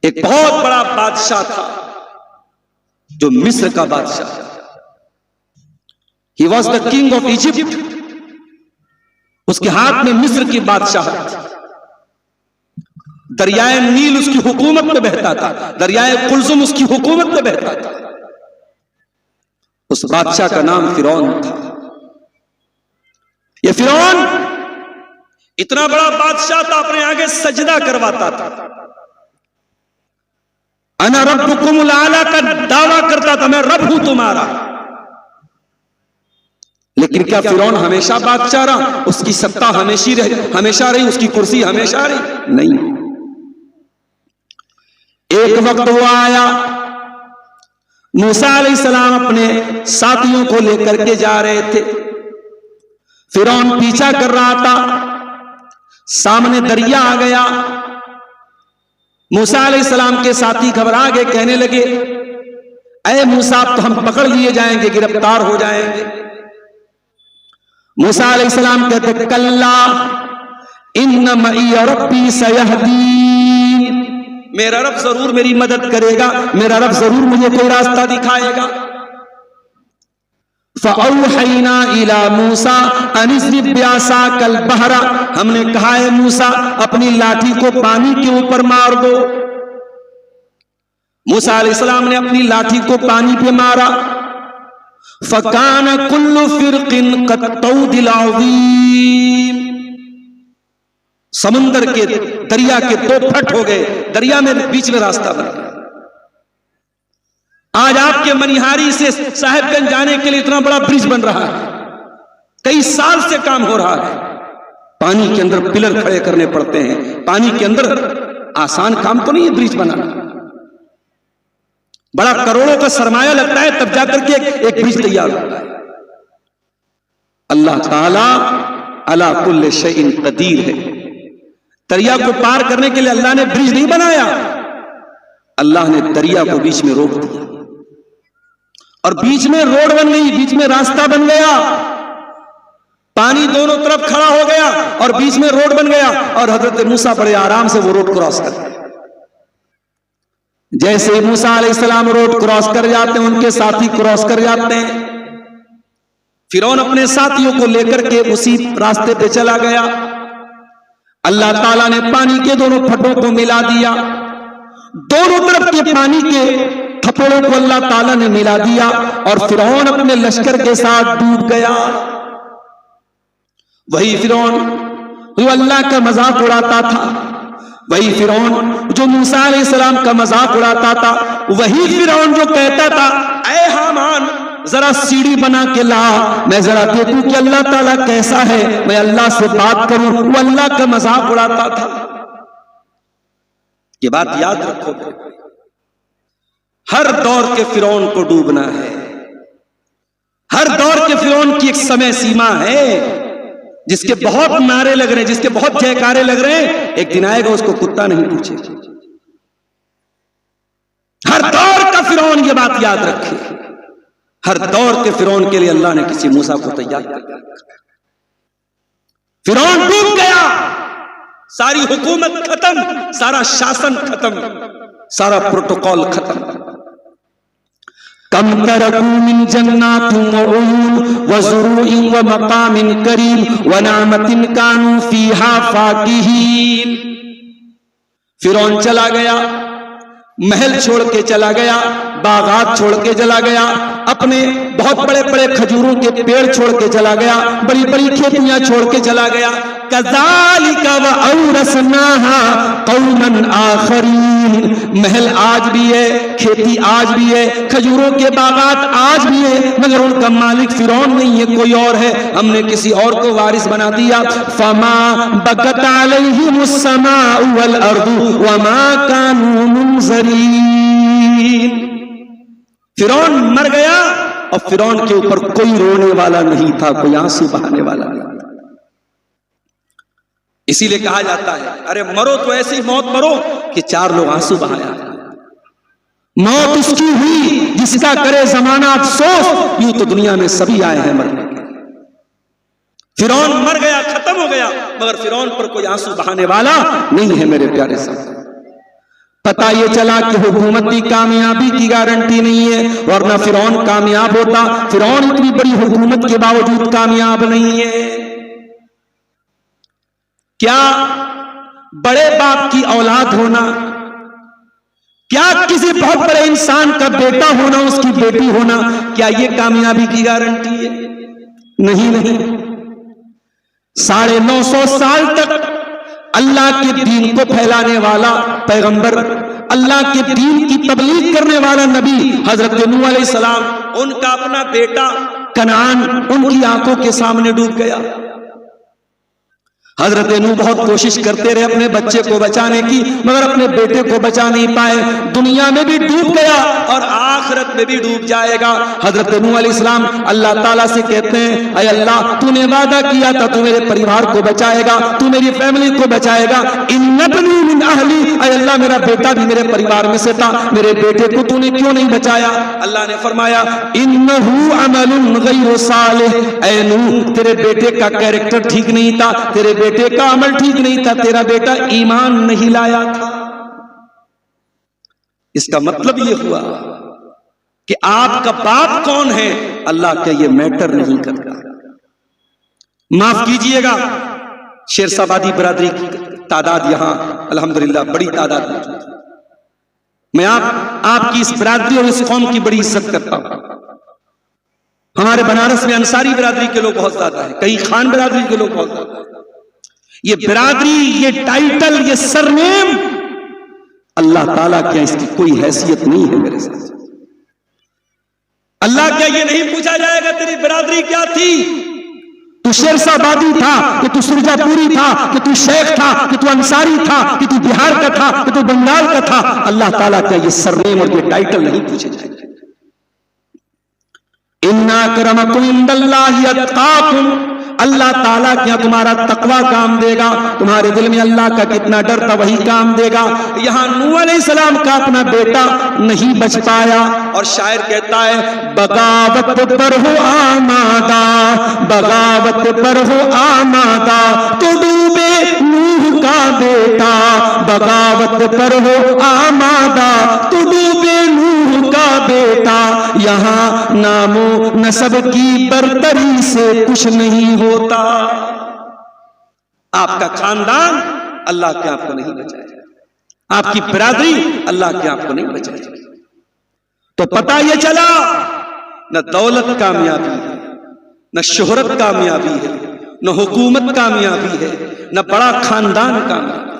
एक बहुत बड़ा बादशाह था जो मिस्र का बादशाह था। He was the king of Egypt. उसके हाथ में मिस्र की बादशाहत थी। दरियाए नील उसकी हुकूमत में बहता था, दरियाए कुलजुम उसकी हुकूमत में बहता था। उस बादशाह का नाम फिरौन था। यह फिरौन इतना बड़ा बादशाह था, अपने आगे सजदा करवाता था। अना रब्बुकुमुल आला का दावा करता था, मैं रब हूं तुम्हारा। लेकिन क्या फिरौन हमेशा बादशाह रहा? उसकी सत्ता हमेशा रही, उसकी कुर्सी हमेशा रही? नहीं। एक वक्त वो आया, मूसा अलैहिस्सलाम अपने साथियों को लेकर के जा रहे थे। फिरौन पीछा कर रहा था, सामने दरिया आ गया। मूसा अलैहिस्सलाम के साथी घबरा गए, कहने लगे, अरे मूसा तो हम पकड़ लिए जाएंगे, गिरफ्तार हो जाएंगे। मूसा अलैहिस्सलाम कहते, कल्ला इन्न मई रब्बी सयहदीन, मेरा रब जरूर मेरी मदद करेगा, मेरा रब जरूर मुझे कोई रास्ता दिखाएगा। फ़अौहैना इला मूसा अनिज़रिब बिअसाकल बहरा, हमने कहा है मूसा अपनी लाठी को पानी के ऊपर मार दो। मूसा अलैहिस्सलाम ने अपनी लाठी को पानी पे मारा। फ़कान कुल्लु फ़िरक़िन कत्तौदिल अज़ीम, समुंदर के दरिया के दो फट हो गए, दरिया में बीच में रास्ता बन गया। आज आपके मनिहारी से साहिबगंज जाने के लिए इतना बड़ा ब्रिज बन रहा है, कई साल से काम हो रहा है। पानी के अंदर पिलर खड़े करने पड़ते हैं, पानी के अंदर आसान काम तो नहीं है ब्रिज बनाना, बड़ा करोड़ों का सरमाया लगता है, तब जाकर के एक ब्रिज तैयार होता है। अल्लाह ताला अला कुल्ले शैइन कदीर है। दरिया को पार करने के लिए अल्लाह ने ब्रिज नहीं बनाया, अल्लाह ने दरिया को बीच में रोक दिया और बीच में रोड बन गई, बीच में रास्ता बन गया। पानी दोनों तरफ खड़ा हो गया और बीच में रोड बन गया और हजरत मूसा बड़े आराम से वो रोड क्रॉस कर गए। जैसे मूसा अलैहिस्सलाम रोड क्रॉस कर जाते हैं, उनके साथी क्रॉस कर जाते हैं। फिरौन अपने साथियों को लेकर के उसी रास्ते पे चला गया। अल्लाह ताला ने पानी के दोनों फटों को मिला दिया, दोनों तरफ के पानी के थप्पड़ों को अल्लाह ताला ने मिला दिया और फिरौन अपने लश्कर के साथ डूब गया। वही फिरौन जो अल्लाह का मजाक उड़ाता था, वही फिरौन जो मूसा अलैहिस्सलाम का मजाक उड़ाता था, वही फिरौन जो कहता था, ऐ हामान जरा सीढ़ी बना के ला, मैं जरा देखूं कि अल्लाह ताला कैसा है, मैं अल्लाह से बात करूं। वो अल्लाह का मजाक उड़ाता था। ये बात याद रखो, हर दौर के फिरौन को डूबना है। हर दौर के फिरौन की एक समय सीमा है, जिसके बहुत नारे लग रहे हैं, जिसके बहुत जयकारे लग रहे हैं, एक दिन आएगा उसको कुत्ता नहीं पूछेगा। हर दौर का फिरौन ये बात याद रखे, हर दौर के फिरौन के लिए अल्लाह ने किसी मूसा को तैयार किया। फिरौन डूब गया, सारी हुकूमत खत्म, सारा शासन खत्म, सारा प्रोटोकॉल खत्म। कम तरकू मिन जन्नातिन व उयून व ज़ुरूइन व मकामिन करीम व नामतिन कानू फीहा फाकिहीन। फिरौन चला गया, महल छोड़ के चला गया, बागात छोड़ के चला गया, अपने बहुत बड़े बड़े खजूरों के पेड़ छोड़ के चला गया, बड़ी बड़ी खेतियां छोड़ के चला गया। कज़ालिका व औरसनाहा कौमन आखरीन, महल आज भी है, खेती आज भी है, खजूरों के बागात आज भी है, मगर उनका मालिक फिरौन नहीं है, कोई और है, हमने किसी और को वारिस बना दिया। फमा बगत अलैहिमुस समाउ वल अर्दु वमा कानू मुनज़रीन। फिरौन मर गया और फिरौन के ऊपर कोई रोने वाला नहीं था, कोई आंसू बहाने वाला नहीं था। इसीलिए कहा जाता है, अरे मरो तो ऐसी मौत मरो कि चार लोग आंसू बहाया। मौत उसकी हुई जिसका करे जमाना अफसोस, यूं तो दुनिया में सभी आए हैं मरने के। फिरौन मर गया, खत्म हो गया, मगर फिरौन पर कोई आंसू बहाने वाला नहीं है मेरे प्यारे साहब। पता ये चला कि हुकूमत की कामयाबी की गारंटी नहीं है, वरना फिरौन कामयाब होता। फिरौन इतनी बड़ी हुकूमत के बावजूद कामयाब नहीं है। क्या बड़े बाप की औलाद होना, क्या किसी बहुत बड़े इंसान का बेटा होना, उसकी बेटी होना, क्या ये कामयाबी की गारंटी है? नहीं नहीं। 950 साल तक अल्लाह के दीन को फैलाने वाला पैगंबर, अल्लाह के दीन की तबलीग करने वाला नबी हजरत नूह अलैहिस्सलाम, उनका अपना बेटा कनान उनकी आंखों के सामने डूब गया। हजरत नूह बहुत कोशिश करते रहे अपने बच्चे को बचाने की, मगर अपने बेटे को बचा नहीं पाए। दुनिया में भी डूब गया और आखिरत में भी डूब जाएगा। हजरत नूह अलैहिस्सलाम अल्लाह ताला से कहते हैं, अय अल्लाह, तूने वादा किया था तू मेरे परिवार को बचाएगा, तू मेरी फैमिली को बचाएगा। इन्नबनी मिन अहली, अय अल्लाह, मेरा बेटा भी मेरे परिवार में से था, मेरे बेटे को तूने क्यों नहीं बचाया? अल्लाह ने फरमाया, इन्नहु अमलुन गैरु सालिह, ऐ नूह, तेरे बेटे का कैरेक्टर ठीक नहीं था, तेरे बेटे का अमल ठीक नहीं था, तेरा बेटा ईमान नहीं लाया था। इसका मतलब यह हुआ कि आपका बाप कौन है अल्लाह का ये मैटर नहीं करता। माफ कीजिएगा, शेरशाबादी बरादरी की तादाद यहां अल्हम्दुलिल्लाह बड़ी तादाद मौजूद है। मैं आपकी इस बरादरी और इस कौम की बड़ी इज्जत करता हूं। हमारे बनारस में अंसारी बरादरी के लोग बहुत ज्यादा है, कई खान बरादरी के लोग बहुत ज्यादा है। ये बिरादरी, ये टाइटल, ये सरनेम, अल्लाह ताला क्या इसकी कोई हैसियत नहीं है मेरे साथ। अल्लाह क्या ये नहीं पूछा जाएगा तेरी बिरादरी क्या थी? तू शेरशाबादी था कि तू सुरजापुरी था कि तू शेख था कि तू अंसारी था कि तू बिहार का था कि तू बंगाल का था? अल्लाह ताला क्या ये सरनेम और ये टाइटल नहीं पूछे जाएंगे। इन्ना अक्रमकुम इंदल्लाहि अत्काकुम, अल्लाह ताला क्या तुम्हारा तकवा काम देगा, तुम्हारे दिल में अल्लाह का कितना डर था वही काम देगा। यहां नूह अलैहिस्सलाम का अपना बेटा नहीं बच पाया और शायर कहता है, बगावत पर हो आमादा, बगावत पर हो आमादा, तो डूबे नूह का बेटा, बगावत पर हो आमादा, तो डूबे नूह का बेटा। यहां नामो नसब की बरतरी से कुछ नहीं होता। आपका खानदान अल्लाह के आपको नहीं बचाएगा, आपकी बिरादरी अल्लाह के आपको नहीं बचाएगी। तो पता यह चला, न दौलत कामयाबी है, न शोहरत कामयाबी है, न हुकूमत कामयाबी है, न बड़ा खानदान कामयाबी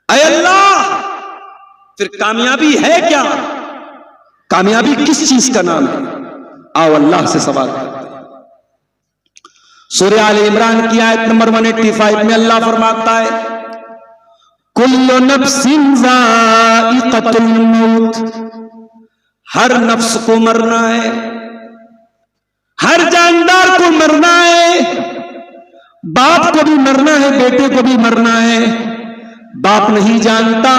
है। ऐ अल्लाह, फिर कामयाबी है क्या? कामयाबी किस चीज का नाम है? आओ अल्लाह से सवाल करते हैं। सूरह आल इमरान की आयत नंबर 185 में अल्लाह फरमाता है, कुल्लु नफ्सिन ज़ाइक़तुल मौत, हर नफ्स को मरना है, हर जानदार को मरना है। बाप को भी मरना है, बेटे को भी मरना है। बाप नहीं जानता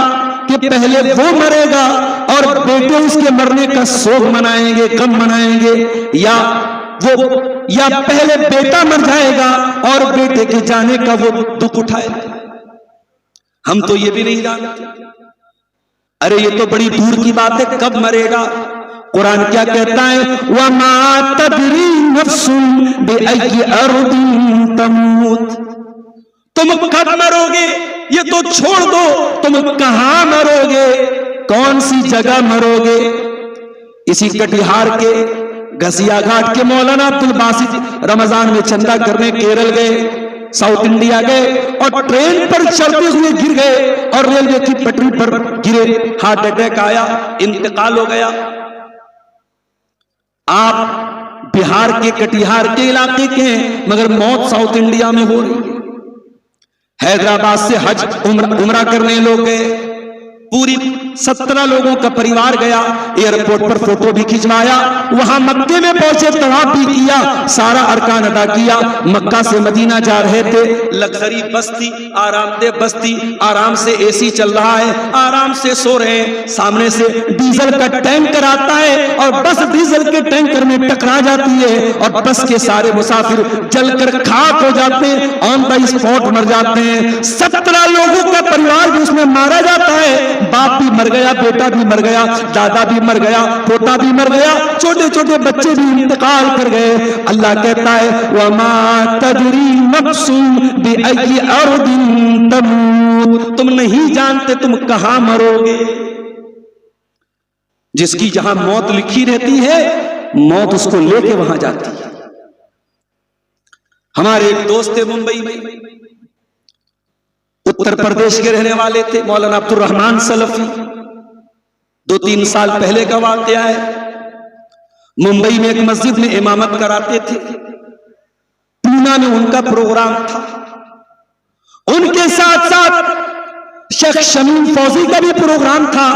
कि पहले वो मरेगा और बेटे उसके मरने का शोक मनाएंगे, गम मनाएंगे, या पहले बेटा मर जाएगा और बेटे के जाने का वो दुख उठाएगा। हम तो ये भी नहीं जानते। अरे ये तो बड़ी दूर की बात है, कब मरेगा? कुरान क्या कहता है, वमा तदरी नफ्सुन बिअय्यि अर्दिन तमूत, तुम कब मरोगे ये तो छोड़ दो, तुम कहां मरोगे, कौन सी जगह मरोगे? इसी कटिहार के घसिया घाट के मौलाना अब्दुल बासित रमजान में चंदा करने केरल गए, साउथ इंडिया गए और ट्रेन पर चढ़ते हुए गिर गए और रेलवे की पटरी पर गिरे, हार्ट अटैक आया, इंतकाल हो गया। आप बिहार के कटिहार के इलाके के हैं, मगर मौत साउथ इंडिया में हो रही है। हैदराबाद से हज उम्रा करने लोग गए, पूरी 17 लोगों का परिवार गया, एयरपोर्ट पर फोटो भी खिंचवाया, वहां मक्के में पहुंचे, तवाफ भी किया, सारा अरकान अदा किया। मक्का से मदीना जा रहे थे, लग्जरी बस्ती, आरामदेह बस्ती, आराम से एसी चल रहा है, आराम से सो रहे हैं। सामने से डीजल का टैंकर आता है और बस डीजल के टैंकर में टकरा जाती है और बस के सारे मुसाफिर जलकर खाक हो जाते हैं, ऑन द स्पॉट मर जाते हैं। 17 लोगों का परिवार भी उसमें मारा जाता है, बाप भी मर गया, बेटा भी मर गया, दादा भी मर गया, पोता भी मर गया, छोटे छोटे बच्चे भी इंतकाल कर गए। अल्लाह कहता है वमा तदरी नफ्सुन बिअय्यि अर्दिन तमूत, तुम नहीं जानते तुम कहां मरोगे। जिसकी जहां मौत लिखी रहती है, मौत उसको लेके वहां जाती है। हमारे एक दोस्त थे मुंबई में, उत्तर प्रदेश के रहने वाले थे, मौलाना अब्दुल रहमान सलफी। 2-3 साल पहले का वाकया है। मुंबई में एक मस्जिद में इमामत कराते थे, पूना में उनका प्रोग्राम था। उनके साथ साथ शेख शमीम फौजी का भी प्रोग्राम था।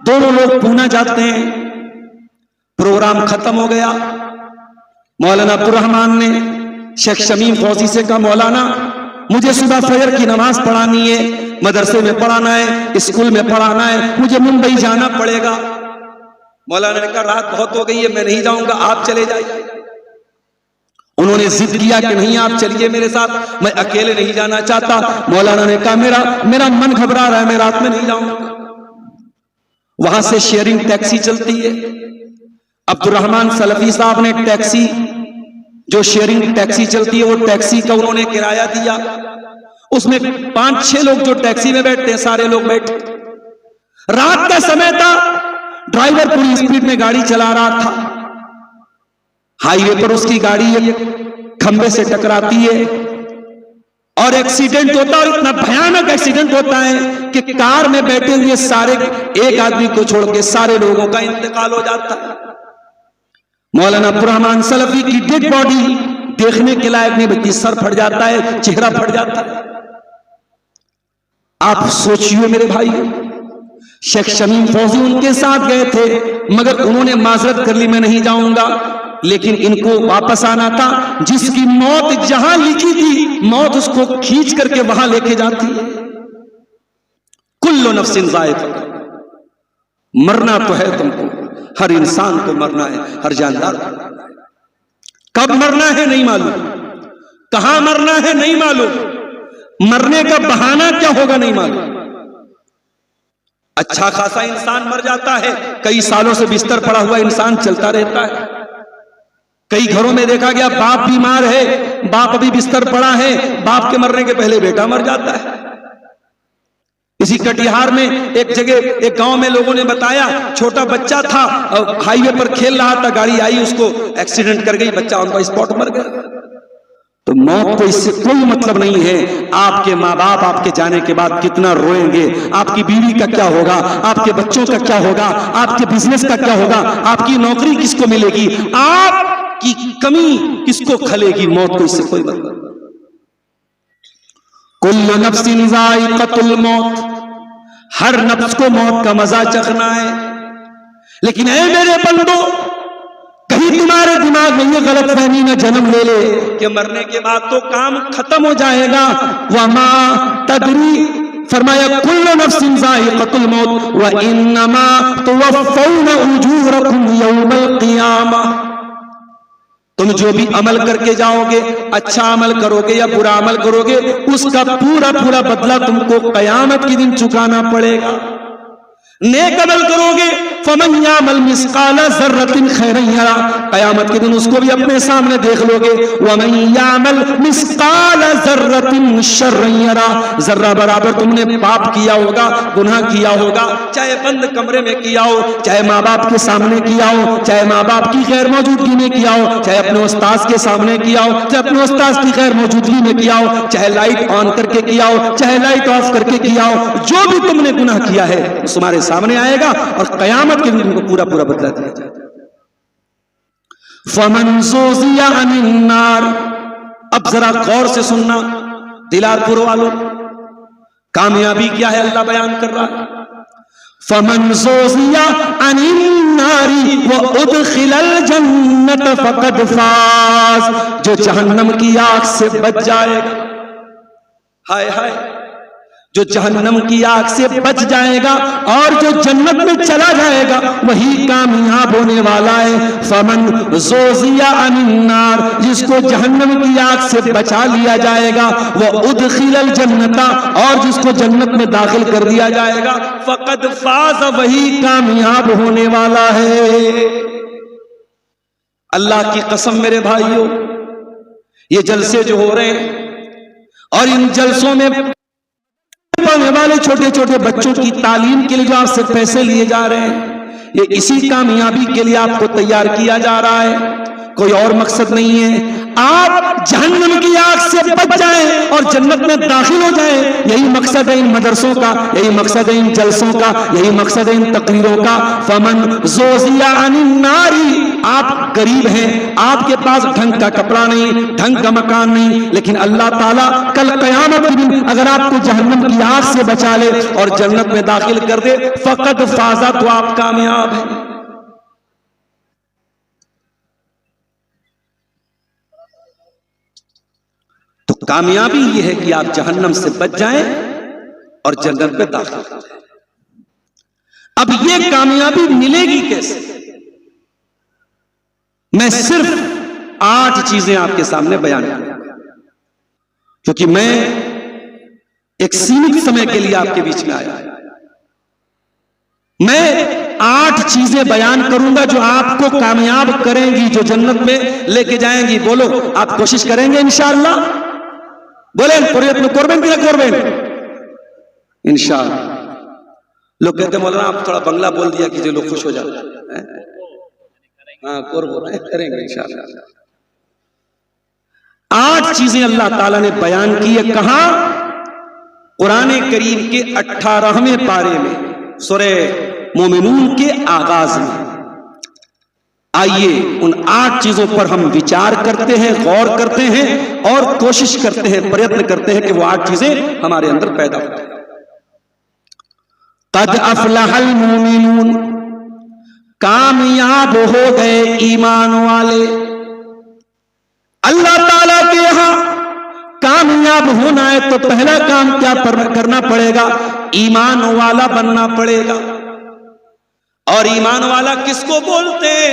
दोनों लोग पूना जाते हैं। प्रोग्राम खत्म हो गया। मौलाना अब्दुल रहमान ने शेख शमीम फौजी से कहा, मौलाना मुझे सुबह फजर की नमाज पढ़ानी है, मदरसे में पढ़ाना है, स्कूल में पढ़ाना है, मुझे मुंबई जाना पड़ेगा। मौलाना ने कहा रात बहुत हो गई है, मैं नहीं जाऊंगा, आप चले जाइए। उन्होंने जिद किया कि नहीं आप चलिए मेरे साथ, मैं अकेले नहीं जाना चाहता। मौलाना ने कहा मेरा मन घबरा रहा है, मैं रात में नहीं जाऊंगा। वहां से शेयरिंग टैक्सी चलती है। अब्दुल रहमान सलफी साहब ने टैक्सी, जो शेयरिंग टैक्सी चलती है, वो टैक्सी का उन्होंने किराया दिया। उसमें 5-6 लोग जो टैक्सी में बैठते हैं, सारे लोग बैठे। रात का समय था, ड्राइवर पूरी स्पीड में गाड़ी चला रहा था। हाईवे पर उसकी गाड़ी एक खंबे से टकराती है और एक्सीडेंट होता है। और इतना भयानक एक्सीडेंट होता है कि कार में बैठे हुए सारे, एक आदमी को छोड़ के सारे लोगों का इंतकाल हो जाता है। मौलाना अब्दुल रहमान सलफी की डेड बॉडी देखने के लायक नहीं बची, सर फट जाता है, चेहरा फट जाता है। आप सोचिए मेरे भाई, शेख शमीम फौजी उनके साथ गए थे, मगर उन्होंने माजरत कर ली, मैं नहीं जाऊंगा। लेकिन इनको वापस आना था। जिसकी मौत जहां लिखी थी, मौत उसको खींच करके वहां लेके जाती है। कुल्लु नफ्सिन ज़ाइक़ा, मरना तो है तुमको, हर इंसान को मरना है, हर जानदार को। कब मरना है नहीं मालूम, कहां मरना है नहीं मालूम, मरने का बहाना क्या होगा नहीं मालूम। अच्छा खासा इंसान मर जाता है, कई सालों से बिस्तर पड़ा हुआ इंसान चलता रहता है। कई घरों में देखा गया बाप बीमार है, बाप अभी बिस्तर पड़ा है, बाप के मरने के पहले बेटा मर जाता है। इसी कटिहार में एक जगह, एक गांव में लोगों ने बताया, छोटा बच्चा था, हाईवे पर खेल रहा था, गाड़ी आई, उसको एक्सीडेंट कर गई, बच्चा ऑन द स्पॉट मर गया। तो मौत को इससे कोई मतलब नहीं है। आपके माँ बाप आपके जाने के बाद कितना रोएंगे, आपकी बीवी का क्या होगा, आपके बच्चों का क्या होगा, आपके बिजनेस का क्या होगा, आपकी नौकरी किसको मिलेगी, आपकी कमी किसको खलेगी। मौत को इससे कोई मतलब नहीं। कुल्लु नफ्सिन ज़ाइक़तुल मौत, हर नफ्स को मौत का मजा चखना है। लेकिन ऐ मेरे बंदो, कहीं तुम्हारे दिमाग में ये गलतफहमी न जन्म ले ले कि मरने के बाद तो काम खत्म हो जाएगा। वमा तदरी, फरमाया कुल्लु नफ्सिन ज़ाइक़तुल मौत व इन्नमा तुवफ़्फ़ौना उजूरकुम यौमल क़ियामा। तुम जो भी अमल करके जाओगे, अच्छा अमल करोगे या बुरा अमल करोगे, उसका पूरा पूरा बदला तुमको क़यामत के दिन चुकाना पड़ेगा। नेक अमल करोगे, फमन यामल मिस्काला ज़र्रतिन खैरन यरा, क़यामत के दिन उसको भी अपने सामने देख लोगे। वमन यामल मिस्काला ज़र्रतिन शर्रन यरा, जर्रा बराबर तुमने पाप किया होगा, गुनाह किया होगा, चाहे बंद कमरे में किया हो, चाहे माँ बाप के सामने किया हो, चाहे माँ बाप की गैर मौजूदगी में किया हो, चाहे अपने उस्ताद के सामने किया हो, चाहे अपने उस्ताद की गैर मौजूदगी में किया हो, चाहे लाइट ऑन करके किया हो, चाहे लाइट ऑफ करके किया हो, जो भी तुमने गुनाह किया है तुम्हारे सामने आएगा और क़यामत के दिन तुमको पूरा पूरा बदला दिया जाएगा। फमन ज़ुज़िया अनिन नार, अब जरा गौर से सुनना दिलारपुर वालों, कामयाबी क्या है अल्लाह बयान कर रहा है। फमन ज़ुज़िया अनिन नारी व उदखिलल जन्नत फ़क़द फ़ाज़, जो जहन्नम की आग से बच जाएगा, हाय हाय, जो जहन्नम की आग से बच जाएगा और जो जन्नत में चला जाएगा वही कामयाब होने वाला है। फमन ज़ुज़िया अनिन नार, जिसको जहन्नम की आग से बचा लिया जाएगा, वह उदखिलल जन्नता, और जिसको जन्नत में दाखिल कर दिया जाएगा, फ़क़द फ़ाज़, वही कामयाब होने वाला है। अल्लाह की कसम मेरे भाइयों, ये जलसे जो हो रहे हैं और इन जलसों में पढ़ने वाले छोटे छोटे बच्चों की तालीम के लिए जो आपसे पैसे लिए जा रहे हैं, ये इसी कामयाबी के लिए आपको तैयार किया जा रहा है, कोई और मकसद नहीं है। आप जहन्नम की आग से बच जाएं और जन्नत में दाखिल हो जाएं, यही मकसद है इन मदरसों का, यही मकसद है इन जलसों का, यही मकसद है इन तकरीरों का। फमन ज़ुज़िया अनिन नारी, आप गरीब हैं, आपके पास ढंग का कपड़ा नहीं, ढंग का मकान नहीं, लेकिन अल्लाह ताला कल क़यामत के दिन अगर आपको जहन्नम की आग से बचा ले और जन्नत में दाखिल कर दे, फ़क़द फ़ाज़ा, तो आप कामयाब हैं। तो कामयाबी यह है कि आप जहन्नम से बच जाएं और जन्नत में दाखिल हो जाएं। अब यह कामयाबी मिलेगी कैसे? मैं सिर्फ 8 चीजें आपके सामने बयान करूंगा, क्योंकि मैं एक सीमित समय के लिए आपके बीच में आया। मैं 8 चीजें बयान करूंगा जो आपको कामयाब करेंगी, जो जन्नत में लेके जाएंगी। बोलो, आप कोशिश करेंगे इंशाअल्लाह? बोलें, प्रयत्न करबें कि ना करबें? इंशाअल्लाह। लोग कहते हैं मौलाना आप थोड़ा बंगला बोल दिया कि जो लोग खुश हो जाते हैं। हाँ, करेंगे इंशाअल्लाह। 8 चीजें अल्लाह ताला ने बयान की है। कहां? कुरान करीम के 18वें पारे में, सूरह मोमिनून के आगाज में। आइए उन 8 चीजों पर हम विचार करते हैं, गौर करते हैं और कोशिश करते हैं, प्रयत्न करते हैं कि वो 8 चीजें हमारे अंदर पैदा हो। क़द अफ़लहल मोमिनून, कामयाब हो गए ईमान वाले। अल्लाह ताला के यहां कामयाब होना है तो पहला काम क्या करना पड़ेगा? ईमान वाला बनना पड़ेगा। और ईमान वाला किसको बोलते हैं?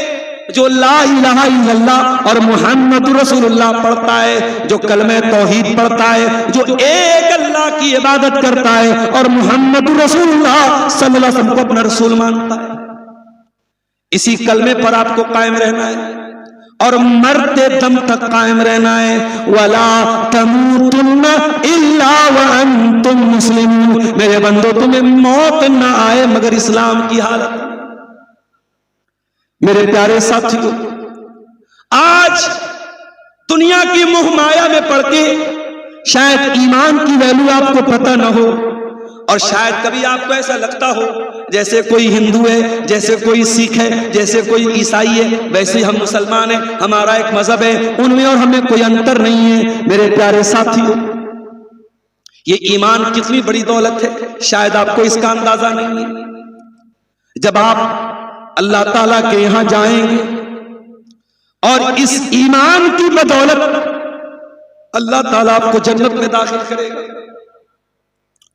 जो ला इलाहा इल्लल्लाह और मुहम्मद रसूलुल्लाह पढ़ता है, जो कलमे तौहीद पढ़ता है, जो एक अल्लाह की इबादत करता है और मुहम्मद रसूलुल्लाह सल्लल्लाहु अलैहि वसल्लम को अपना रसूल मानता है। इसी कलमे पर आपको कायम रहना है और मरते दम तक कायम रहना है। वला तमूतुन्ना इल्ला व अंतुम मुस्लिमून, मेरे बंदो तुम्हें मौत ना आए मगर इस्लाम की हालत। मेरे प्यारे साथियों, आज दुनिया की मोह माया में पड़ के शायद ईमान की वैल्यू आपको पता ना हो, और शायद कभी आपको ऐसा लगता हो जैसे कोई हिंदू है, जैसे कोई सिख है, जैसे कोई ईसाई है, वैसे हम मुसलमान हैं, हमारा एक मजहब है, उनमें और हमें कोई अंतर नहीं है। मेरे प्यारे साथियों, ये ईमान कितनी बड़ी दौलत है, शायद आपको इसका अंदाजा नहीं है। जब आप अल्लाह ताला के यहां जाएंगे और इस ईमान की बदौलत अल्लाह ताला आपको जन्नत में दाखिल करेगा,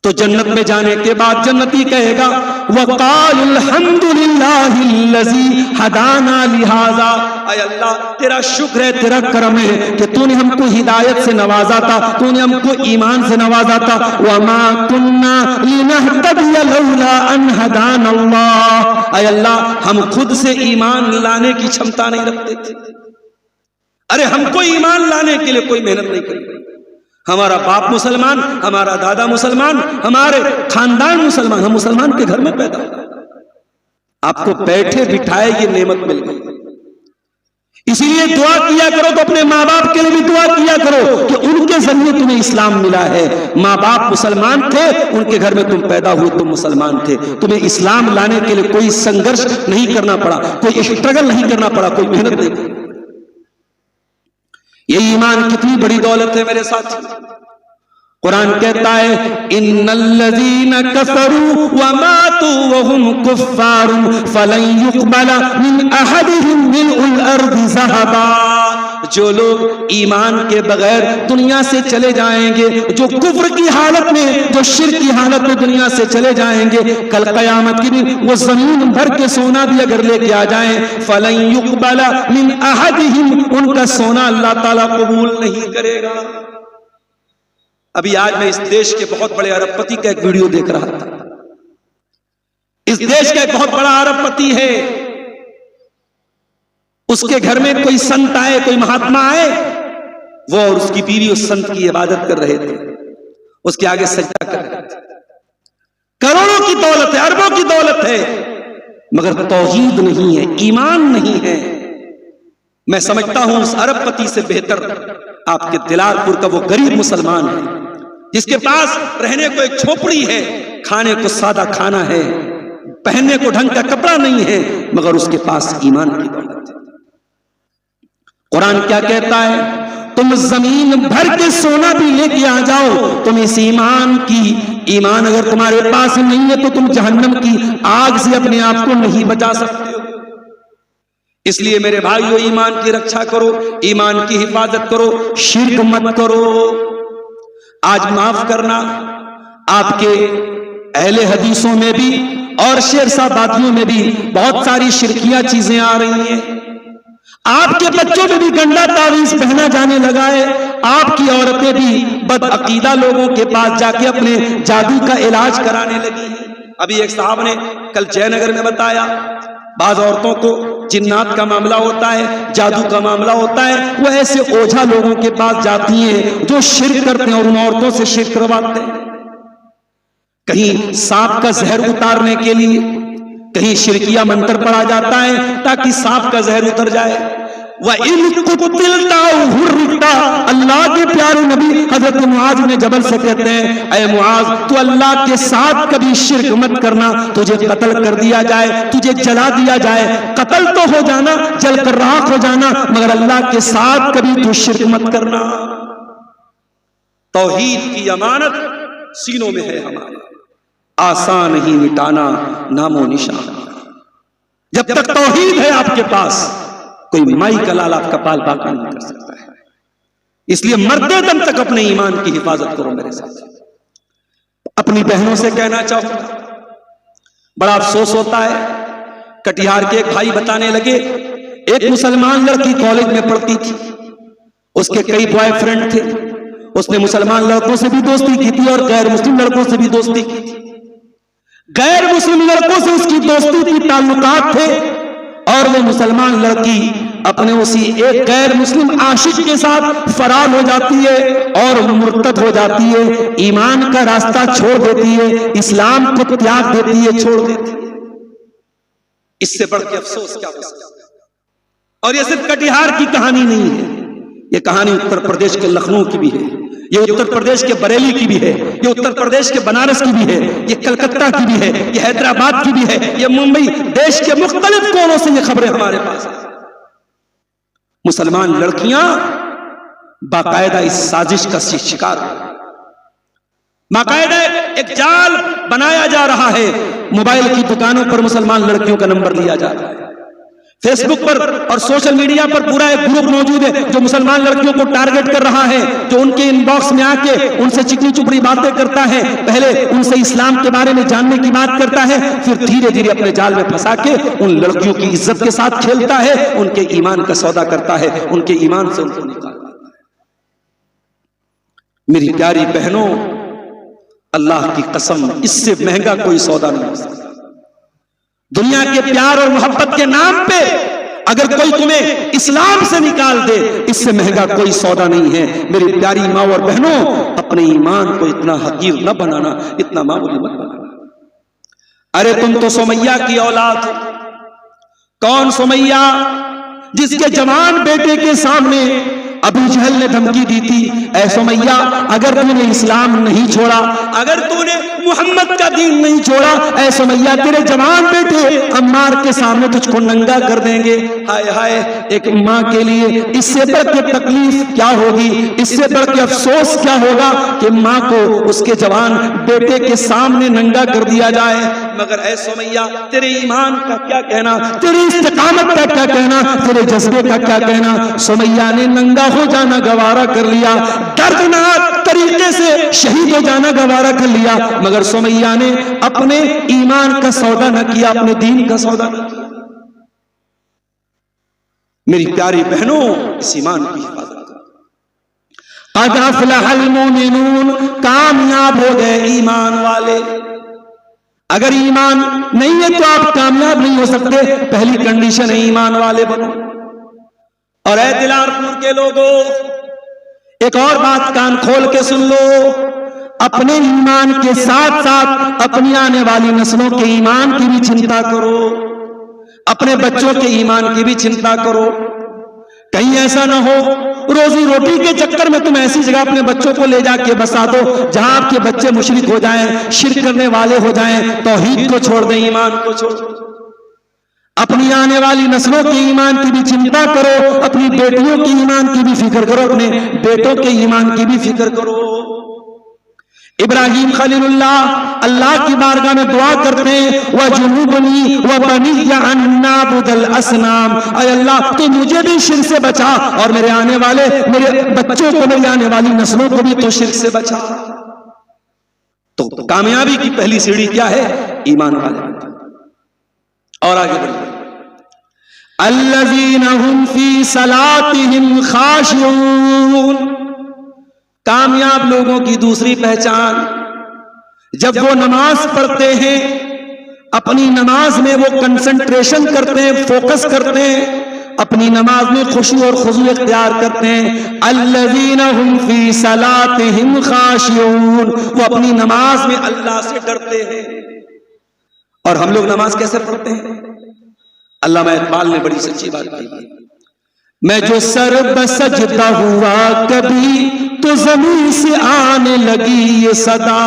तो जन्नत में जाने के बाद जन्नती कहेगा वक़ालुल हम्दुलिल्लाहिल्लज़ी हदाना लिहाज़ा, ऐ अल्लाह तेरा शुक्र है, तेरा करम है कि तूने हमको हिदायत से नवाजा था, तूने हमको ईमान से नवाजा था। वमा कुन्ना लिनहतदिया लौला अन हदानल्लाह, ऐ अल्लाह हम खुद से ईमान लाने की क्षमता नहीं रखते थे। अरे हमको ईमान लाने के लिए कोई मेहनत नहीं करी। हमारा बाप मुसलमान, हमारा दादा मुसलमान, हमारे खानदान मुसलमान, हम मुसलमान के घर में पैदा हुए। आपको बैठे बिठाए ये नेमत मिल गई। इसीलिए दुआ किया करो तो अपने माँ बाप के लिए भी दुआ किया करो कि उनके जरिए तुम्हें इस्लाम मिला है। माँ बाप मुसलमान थे, उनके घर में तुम पैदा हुए, तुम मुसलमान थे, तुम्हें इस्लाम लाने के लिए कोई संघर्ष नहीं करना पड़ा, कोई स्ट्रगल नहीं करना पड़ा, कोई मेहनत नहीं की। ये ईमान कितनी बड़ी दौलत है मेरे साथ। कुरान कहता है इन्नल्लज़ीना कफ़रू व मातू व हुम कुफ़्फ़ारुन फलन युक़बला मिन अहदिहिम मिल्उल अर्दि ज़हबा। जो लोग ईमान के बगैर दुनिया से चले जाएंगे, जो कुफ्र की हालत में, जो शिर्क की हालत में दुनिया से चले जाएंगे, कल क़यामत के दिन वो जमीन भर के सोना भी अगर लेके आ जाएं, फलन युक़बला मिन अहदिहिम, उनका सोना अल्लाह ताला कबूल नहीं करेगा। अभी आज मैं इस देश के बहुत बड़े अरबपति का एक वीडियो देख रहा था। इस देश का एक बहुत बड़ा अरबपति है, उसके घर में कोई संत आए, कोई महात्मा आए, वो और उसकी बीवी उस संत की इबादत कर रहे थे, उसके आगे सजदा कर रहे थे। करोड़ों की दौलत है, अरबों की दौलत है, मगर तौहीद नहीं है, ईमान नहीं है। मैं समझता हूं उस अरबपति से बेहतर आपके दिलारपुर का वो गरीब मुसलमान है, जिसके पास रहने को एक झोपड़ी है, खाने को सादा खाना है, पहनने को ढंग का कपड़ा नहीं है, मगर उसके पास ईमान की दौलत है। कुरान क्या कहता है? तुम जमीन भर के सोना भी लेके आ जाओ, तुम इस ईमान अगर तुम्हारे पास नहीं है तो तुम जहन्नम की आग से अपने आप को नहीं बचा सकते हो। इसलिए मेरे भाइयों, ईमान की रक्षा करो, ईमान की हिफाजत करो, शिर्क मत करो। आज माफ करना, आपके अहले हदीसों में भी और शेरशाबादियों में भी बहुत सारी शिरकिया चीजें आ रही हैं। आपके बच्चों में भी गंदा तावीज पहना जाने लगा है। आपकी औरतें भी बदअकीदा लोगों के पास जाके अपने जादू का इलाज कराने लगी हैं। अभी एक साहब ने कल जयनगर में बताया, बाज औरतों को जिन्नात का मामला होता है, जादू का मामला होता है, वो ऐसे ओझा लोगों के पास जाती हैं जो शिर्क करते हैं और उन औरतों से शिर्क करवाते हैं। कहीं सांप का जहर उतारने के लिए कहीं शिरकिया मंत्र पढ़ा जाता है ताकि सांप का जहर उतर जाए। वह अल्लाह के प्यारे नबी हजरत मुआज ने जबल से कहते हैं, ऐ मुआज, तू अल्लाह के साथ कभी शिर्क मत करना, तुझे कत्ल कर दिया जाए, तुझे जला दिया जाए, कत्ल तो हो जाना, जल कर राख हो जाना, मगर अल्लाह के साथ कभी तू शिर्क मत करना। तौहीद की अमानत सीनों में है हमारे, आसान ही मिटाना नामो निशान। जब तक तौहीद है आपके पास, कोई माई का लाल आपका पाल बाका नहीं कर सकता है। इसलिए मरते दम तक अपने ईमान की हिफाजत करो। मेरे साथ अपनी बहनों से कहना चाहूंगा, बड़ा अफसोस होता है, कटिहार के एक भाई बताने लगे, एक मुसलमान लड़की कॉलेज में पढ़ती थी, उसके कई बॉयफ्रेंड थे, उसने मुसलमान लड़कों से भी दोस्ती की थी और गैर मुस्लिम लड़कों से भी दोस्ती की थी। गैर मुस्लिम लड़कों से उसकी दोस्ती की ताल्लुकात थे और वो मुसलमान लड़की अपने उसी एक गैर मुस्लिम आशिक के साथ फरार हो जाती है और मुर्तद हो जाती है, ईमान का रास्ता छोड़ देती है, इस्लाम को त्याग देती है, छोड़ देती है। इससे बढ़ के अफसोस क्या हो सकता है? और ये सिर्फ कटिहार की कहानी नहीं है, ये कहानी उत्तर प्रदेश के लखनऊ की भी है, ये उत्तर प्रदेश के बरेली की भी है, ये उत्तर प्रदेश के बनारस की भी है, ये कलकत्ता की भी है, ये हैदराबाद की भी है, ये मुंबई, देश के मुख्तलिफ कोनों से ये खबरें हमारे पास हैं। मुसलमान लड़कियां बाकायदा इस साजिश का शिकार है। बाकायदा एक जाल बनाया जा रहा है, मोबाइल की दुकानों पर मुसलमान लड़कियों का नंबर लिया जा रहा है, फेसबुक पर और सोशल मीडिया पर पूरा एक ग्रुप मौजूद है जो मुसलमान लड़कियों को टारगेट कर रहा है, जो उनके इनबॉक्स में आके उनसे चिकनी चुपड़ी बातें करता है, पहले उनसे इस्लाम के बारे में जानने की बात करता है, फिर धीरे धीरे अपने जाल में फंसा के उन लड़कियों की इज्जत के साथ खेलता है, उनके ईमान का सौदा करता है, उनके ईमान से उनको निकालता है। मेरी प्यारी बहनों, अल्लाह की कसम, इससे महंगा कोई सौदा नहीं हो सकता। दुनिया के प्यार और मोहब्बत के नाम पे अगर कोई तुम्हें इस्लाम से निकाल दे, इससे महंगा कोई सौदा नहीं है। मेरी प्यारी माँ और बहनों, अपने ईमान को इतना हकीर न बनाना, इतना मामूली मत बनाना। अरे तुम तो सुमैया की औलाद हो। कौन सुमैया? जिसके जवान बेटे के सामने अबू जहल ने धमकी दी थी, ऐ सुमैया, अगर तूने इस्लाम नहीं छोड़ा, अगर तूने मोहम्मद का दीन नहीं छोड़ा, ऐ सुमैया तेरे जवान बेटे अम्मार के सामने तुझको नंगा कर देंगे। हाय हाय, एक माँ के लिए इससे बढ़ के तकलीफ क्या होगी, इससे बढ़ के अफसोस क्या होगा कि माँ को उसके जवान बेटे के सामने नंगा कर दिया जाए। मगर ऐ सुमैया तेरे ईमान का क्या कहना, तेरी इस्तिकामत का क्या कहना, तेरे जज्बे का क्या कहना। सुमैया ने नंगा हो जाना गवारा कर लिया, दर्दनाक तरीके से शहीद हो जाना गवारा कर लिया, मगर सुमैया ने अपने ईमान का सौदा न किया, अपने दीन का सौदा न किया। मेरी प्यारी बहनों, इस ईमान की हिफाजत करो। क़द अफ़लहल मुमिनून, कामयाब हो गए ईमान वाले। अगर ईमान नहीं है तो आप कामयाब नहीं हो सकते, पहली कंडीशन है ईमान वाले बनो। और ऐ दिलारपुर के लोगों, एक और बात कान खोल के सुन लो, अपने ईमान के साथ साथ अपनी आने वाली नस्लों के ईमान की भी चिंता करो, अपने बच्चों के ईमान की भी चिंता करो। कहीं ऐसा ना हो रोजी रोटी के चक्कर में तुम ऐसी जगह अपने बच्चों को ले जाके बसा दो जहां आपके बच्चे मुशरिक हो जाएं, शिर्क करने वाले हो जाएं, तौहीद को छोड़ दें, ईमान को छोड़ दें। अपनी आने वाली नस्लों के ईमान की भी चिंता करो, अपनी बेटियों के ईमान की भी फिक्र करो, अपने बेटों के ईमान की भी फिक्र करो। इब्राहिम खलीलुल्लाह अल्लाह की बारगाह में दुआ करते हैं, व जुनूबनी व बनिया अन नाबुदल असनाम, ऐ अल्लाह तो मुझे भी शिर्क से बचा और मेरे आने वाले मेरे बच्चों को, मेरी आने वाली नस्लों को भी तो शिर्क से बचा। तो कामयाबी की पहली सीढ़ी क्या है? ईमान वाले। और आगे बढ़िए, अल्लज़ीना हुम फी सलातिहिम खाशिऊन, कामयाब लोगों की दूसरी पहचान, जब वो नमाज पढ़ते हैं अपनी नमाज में वो कंसंट्रेशन करते हैं, फोकस करते हैं, अपनी नमाज में खुशी और खुजू इख्तियार करते हैं। अल्लज़ीना हुम फी सलातिहिम खाशिऊन, वो अपनी नमाज में अल्लाह से डरते हैं। और हम लोग नमाज कैसे पढ़ते हैं? अल्लामा इकबाल ने बड़ी सच्ची बात कही, मैं जो सर बसजदा हुआ कभी तो जमीन से आने लगी ये सदा,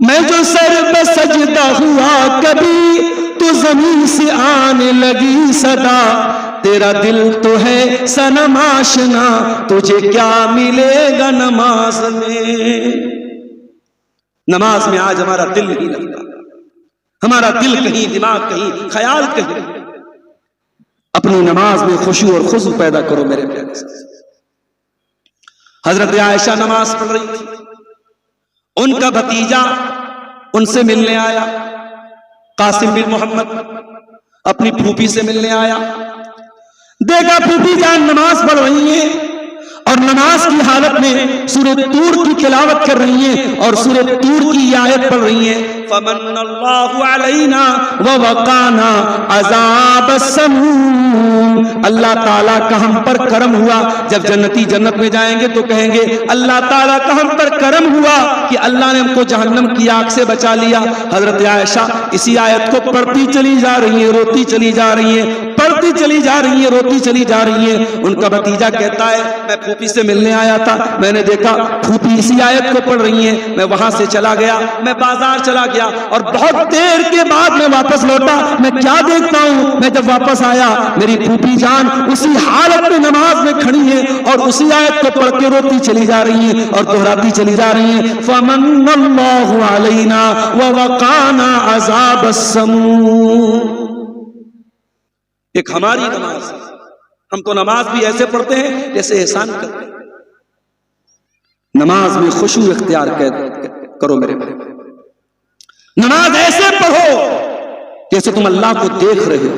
मैं जो सर बसजदा हुआ कभी तो जमीन से आने लगी सदा, तेरा दिल तो है सनम आशना तुझे क्या मिलेगा नमाज में। नमाज में आज हमारा दिल नहीं लगता, हमारा दिल कहीं, दिमाग कहीं, ख्याल कहीं। अपनी नमाज में खुशी और खुशू पैदा करो मेरे प्यारे से। हजरत आयशा नमाज पढ़ रही थी, उनका भतीजा उनसे मिलने आया, कासिम बिन मोहम्मद अपनी फूफी से मिलने आया। देखा फूफी जान नमाज पढ़ रही है और नमाज की हालत में सूरह तूर की तिलावत कर रही हैं और सूरह तूर की आयत पढ़ रही हैं, फमन्नल्लाहु अलैना व वक़ाना अज़ाबस्समूम, अल्लाह ताला का हम पर करम हुआ। जब जन्नती जन्नत में जाएंगे तो कहेंगे अल्लाह ताला का हम पर करम हुआ कि अल्लाह ने हमको जहन्नम की आग से बचा लिया। हजरत आयशा इसी आयत को पढ़ती चली जा रही है, रोती चली जा रही है, पढ़ती चली जा रही है, रोती चली जा रही है। उनका भतीजा कहता है मैं फूफी से मिलने आया था, मैंने देखा फूफी इसी आयत को पढ़ रही है, मैं वहां से चला गया, मैं बाजार चला गया और बहुत देर के बाद मैं वापस लौटा। मैं क्या देखता हूं, मैं जब वापस आया मेरी फूफी जान उसी हालत में नमाज में खड़ी है और उसी आयत को पढ़ के रोती चली जा रही है और दोहराती चली जा रही है, फमन्नल्लाहु अलैना व वक़ाना अज़ाबस्समूम। एक हमारी नमाज, हम तो नमाज भी ऐसे पढ़ते हैं जैसे एहसान करते हैं। नमाज में खुशू इख्तियार करो मेरे भाई, नमाज ऐसे पढ़ो जैसे तुम अल्लाह को देख रहे हो।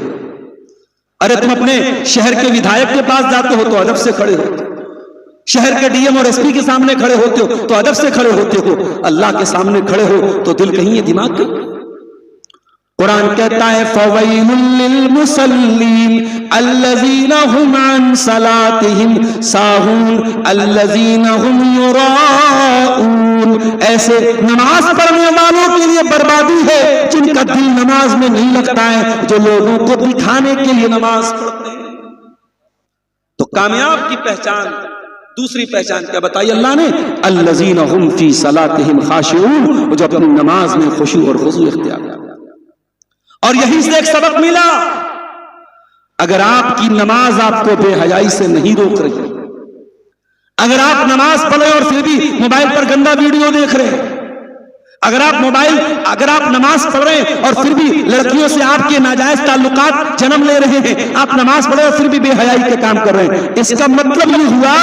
अरे तुम अपने शहर के विधायक के पास जाते हो तो अदब से खड़े होते हो, शहर के डीएम और एसपी के सामने खड़े होते हो तो अदब से खड़े होते हो, अल्लाह के सामने खड़े हो तो दिल कहीं है दिमाग कहीं। कुरान कहता है फवैलुल लिल मुसल्लीन अल्लज़ीना हुम अन सलातिहिम साहून अल्लज़ीना हुम युराऊन, ऐसे नमाज पढ़ने वालों के लिए बर्बादी है जिनका दिल नमाज में नहीं लगता है, जो लोगों को दिखाने के लिए नमाज पढ़ते हैं। तो कामयाब की पहचान दूसरी पहचान क्या बताई अल्लाह ने? अल्लज़ीना हुम फी सलातिहिम खाशिऊन, जो अपनी नमाज में खुशू और खुजू इख्तियार करते। और यहीं से एक सबक मिला, अगर आपकी नमाज आपको बेहयाई से नहीं रोक रही, अगर आप नमाज पढ़े और फिर भी मोबाइल पर गंदा वीडियो देख रहे हैं, अगर आप नमाज पढ़ रहे हैं और फिर भी लड़कियों से आपके नाजायज ताल्लुकात जन्म ले रहे हैं, आप नमाज पढ़े और फिर भी बेहयाई के काम कर रहे हैं, इसका मतलब ये हुआ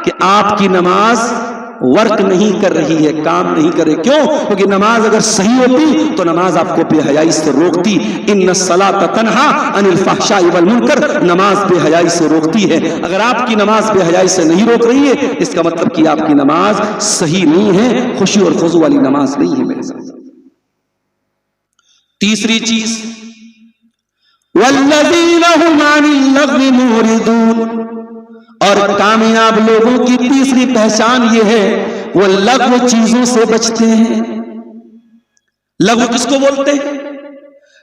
कि आपकी नमाज वर्क नहीं कर रही है, काम नहीं कर रही। क्यों? क्योंकि नमाज अगर सही होती तो नमाज आपको बेहयाई से रोकती। इन्नस्सलाता तन्हा अनिल फहशाई वल मुनकर, नमाज बेहयाई से रोकती है। अगर आपकी नमाज बेहयाई से नहीं रोक रही है, इसका मतलब कि आपकी नमाज सही नहीं है, खुशी और खुजू वाली नमाज नहीं है मेरे साथ। तीसरी चीज, वल्लज़ीना हुम अनिल लग़्वी मुरिदून, और कामयाब लोगों की तीसरी पहचान यह है, वो लघु चीजों से बचते हैं। लघु किसको बोलते हैं?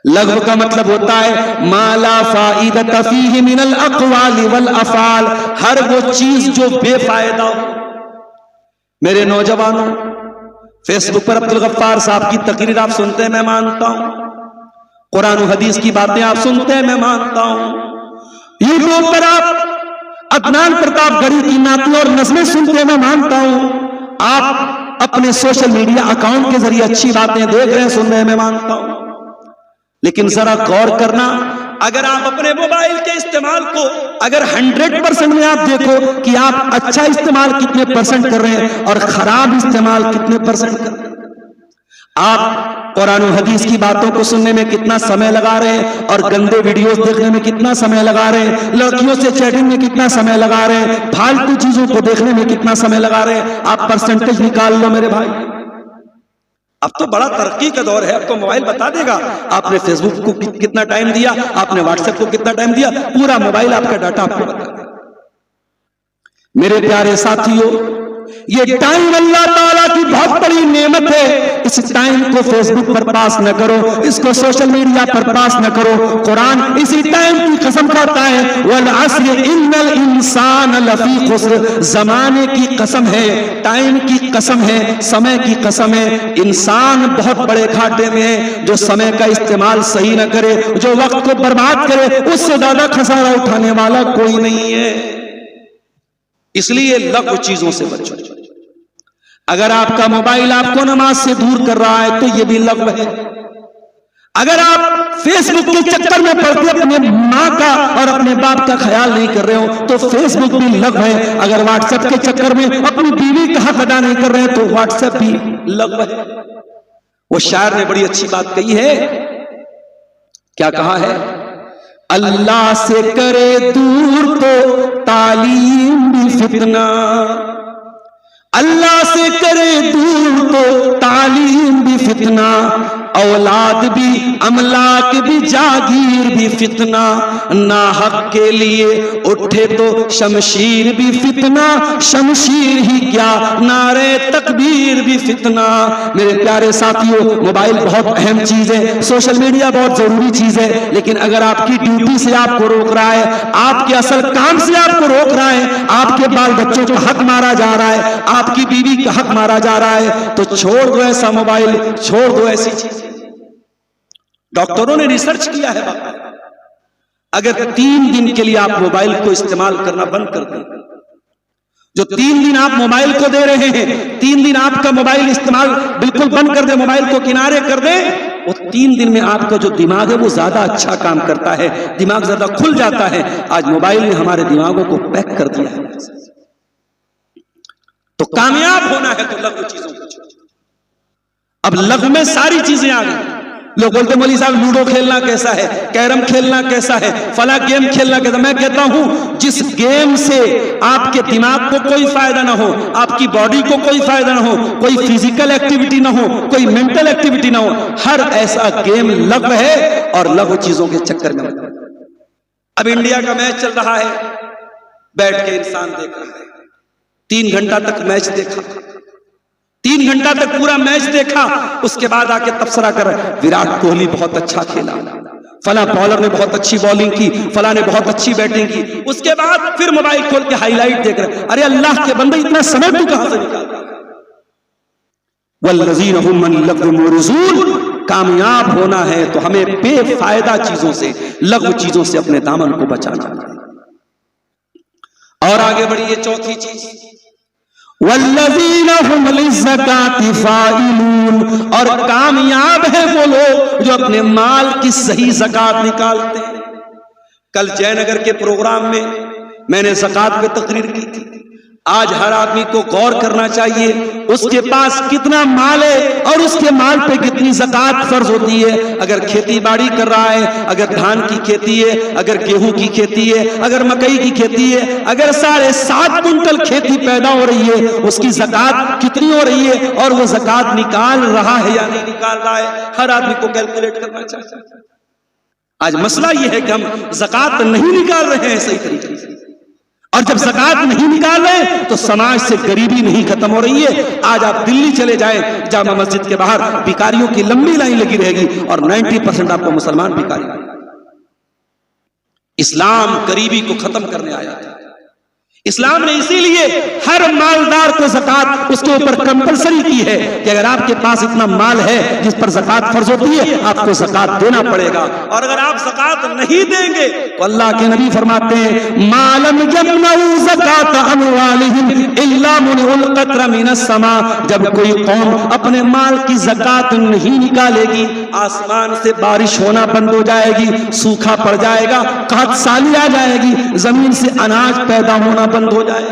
लघु का मतलब होता है माला फाइदत फीहि मिनल अक़वाली वल अफ़ाल, हर वो चीज जो बेफायदा हो। मेरे नौजवानों, फेसबुक पर अब्दुल गफ्फार साहब की तकरीर आप सुनते हैं, मैं मानता हूं। कुरान और हदीस की बातें आप सुनते हैं, मैं मानता हूं। यूट्यूब पर आप अदनान प्रताप गढ़ी की नातियां और नज़में सुनते हैं, मैं मानता हूं। आप अपने सोशल मीडिया अकाउंट के जरिए अच्छी बातें देख रहे हैं, सुन रहे हैं, मैं मानता हूं। लेकिन जरा गौर करना, अगर आप अपने मोबाइल के इस्तेमाल को अगर 100% में आप देखो कि आप अच्छा इस्तेमाल कितने परसेंट कर रहे हैं और खराब इस्तेमाल कितने परसेंट कर रहे हैं, आप कुरान और हदीस की बातों को सुनने में कितना समय लगा रहे हैं और गंदे वीडियोस देखने में कितना समय लगा रहे हैं, लड़कियों से चैटिंग में कितना समय लगा रहे हैं, फालतू चीजों को देखने में कितना समय लगा रहे हैं, आप परसेंटेज निकाल लो मेरे भाई। अब तो बड़ा तरक्की का दौर है, अब तो मोबाइल बता देगा आपने फेसबुक को कितना टाइम दिया, आपने व्हाट्सएप को कितना टाइम दिया, पूरा मोबाइल आपका डाटा आपको बता देगा। मेरे प्यारे साथियों, ये टाइम अल्लाह ताला की बहुत बड़ी नेमत है। इस टाइम को फेसबुक पर पास न करो, इसको सोशल मीडिया पर पास न करो। कुरान इसी टाइम की कसम खाता है, वल अस्र इन्नल इंसान लफी खुस्र, जमाने की कसम है, टाइम की कसम है, समय की कसम है। इंसान बहुत बड़े घाटे में है। जो समय का इस्तेमाल सही न करे, जो वक्त को बर्बाद करे, उससे ज्यादा खसारा उठाने वाला कोई नहीं है। इसलिए लघु चीजों से बचो। अगर आपका मोबाइल आपको नमाज से दूर कर रहा है तो यह भी लघु है। अगर आप फेसबुक के चक्कर में पड़ते अपने माँ का और अपने बाप का ख्याल नहीं कर रहे हो तो फेसबुक भी लघु है। अगर व्हाट्सएप के चक्कर में अपनी बीवी का हक अदा नहीं कर रहे हैं तो व्हाट्सएप भी लघु है। वो शायर ने बड़ी अच्छी बात कही है, क्या कहा है? अल्लाह से करे दूर तो तालीम भी फितना, अल्लाह से करे दूर तो तालीम भी फितना, औलाद भी अमलाक भी जागीर भी फितना, ना हक के लिए उठे तो शमशीर भी फितना, शमशीर ही क्या नारे तकबीर भी फितना। मेरे प्यारे साथियों, मोबाइल बहुत अहम चीज है, सोशल मीडिया बहुत जरूरी चीज है, लेकिन अगर आपकी ड्यूटी से आपको रोक रहा है, आपके असल काम से आपको रोक रहा है, आपके बाल बच्चों का हक मारा जा रहा है, आपकी बीवी का हक मारा जा रहा है, तो छोड़ दो ऐसा मोबाइल, छोड़ दो ऐसी चीज। डॉक्टरों ने रिसर्च किया है, अगर 3 दिन के लिए आप मोबाइल को इस्तेमाल करना बंद कर दें, जो 3 दिन आप मोबाइल को दे रहे हैं, 3 दिन आपका मोबाइल इस्तेमाल बिल्कुल बंद कर दे, मोबाइल को किनारे कर दे, वो 3 दिन में आपका जो दिमाग है वो ज्यादा अच्छा काम करता है, दिमाग ज्यादा खुल जाता है। आज मोबाइल ने हमारे दिमागों को पैक कर दिया है। तो कामयाब होना है तो लघु चीजों को छोड़ो। अब लघु में सारी चीजें आ गई। लोग बोलते मौलवी साहब लूडो खेलना कैसा है, कैरम खेलना कैसा है, फला गेम खेलना कैसा। मैं कहता हूं जिस गेम से आपके दिमाग को कोई फायदा ना हो, आपकी बॉडी को कोई फायदा ना हो, कोई फिजिकल एक्टिविटी ना हो, कोई मेंटल एक्टिविटी ना हो, हर ऐसा गेम लघु है और लघु चीजों के चक्कर में। अब इंडिया का मैच चल रहा है, बैठ के इंसान देख रहा है, 3 घंटा तक मैच देखा, 3 घंटा तक पूरा मैच देखा, उसके बाद आके तबसरा कर विराट कोहली बहुत अच्छा खेला, फला बॉलर ने बहुत अच्छी बॉलिंग की, फला ने बहुत अच्छी बैटिंग की। उसके बाद फिर मोबाइल खोल के हाईलाइट देख रहे। अरे अल्लाह के बंदे, इतना समय तू कहां से निकालता है? वल्लज़ीना हुम अन लग़्व मुरिज़ून। कामयाब होना है तो हमें बेफायदा चीजों से, लघु चीजों से अपने दामन को बचाना है। और आगे बढ़िए, चौथी चीज, वल्लज़ीना हुम लिज़्ज़काति फ़ाइलून। और कामयाब है वो लोग जो अपने माल की सही ज़कात निकालते हैं। कल जयनगर के प्रोग्राम में मैंने ज़कात पे तकरीर की थी। आज हर आदमी को गौर करना चाहिए उसके पास कितना माल है और उसके माल पे कितनी ज़कात फर्ज होती है। अगर खेती बाड़ी कर रहा है, अगर धान की खेती है, अगर गेहूं की खेती है, अगर मकई की खेती है, अगर 7.5 कुंटल खेती पैदा हो रही है, उसकी ज़कात कितनी हो रही है और वो ज़कात निकाल रहा है या नहीं निकाल रहा है, हर आदमी को कैलकुलेट करना चाहिए। आज मसला यह है कि हम ज़कात नहीं निकाल रहे हैं सही तरीके से, और जब ज़कात नहीं निकाल रहे तो समाज से गरीबी नहीं खत्म हो रही है। आज आप दिल्ली चले जाएं, जामा मस्जिद के बाहर भिखारियों की लंबी लाइन लगी रहेगी और 90% आपको मुसलमान भिखारी। इस्लाम गरीबी को खत्म करने आया है। इस्लाम ने इसीलिए हर मालदार को ज़कात उसके ऊपर कंपलसरी की है कि अगर आपके पास इतना माल है जिस पर ज़कात फर्ज होती है, आपको ज़कात देना पड़ेगा। और अगर आप ज़कात नहीं देंगे तो अल्लाह के नबी फरमाते हैं, मालम यमनऊ ज़कात अमवालिहिम इल्ला मुनउल क़त्र मिनस समा। जब कोई कौम अपने माल की ज़कात नहीं निकालेगी, आसमान से बारिश होना बंद हो जाएगी, सूखा पड़ जाएगा, कहत साली आ जाएगी, जमीन से अनाज पैदा होना बंद हो जाए।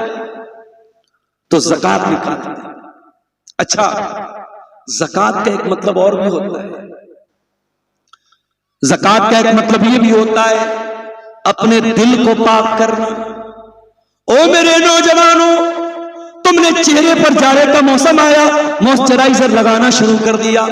तो ज़कात निकालते हैं। अच्छा, ज़कात का एक मतलब और भी होता है। ज़कात का एक मतलब ये भी होता है अपने दिल को पाक करना। ओ मेरे नौजवानों, तुमने चेहरे पर जाड़े का मौसम आया, मॉइस्चराइजर लगाना शुरू कर दिया,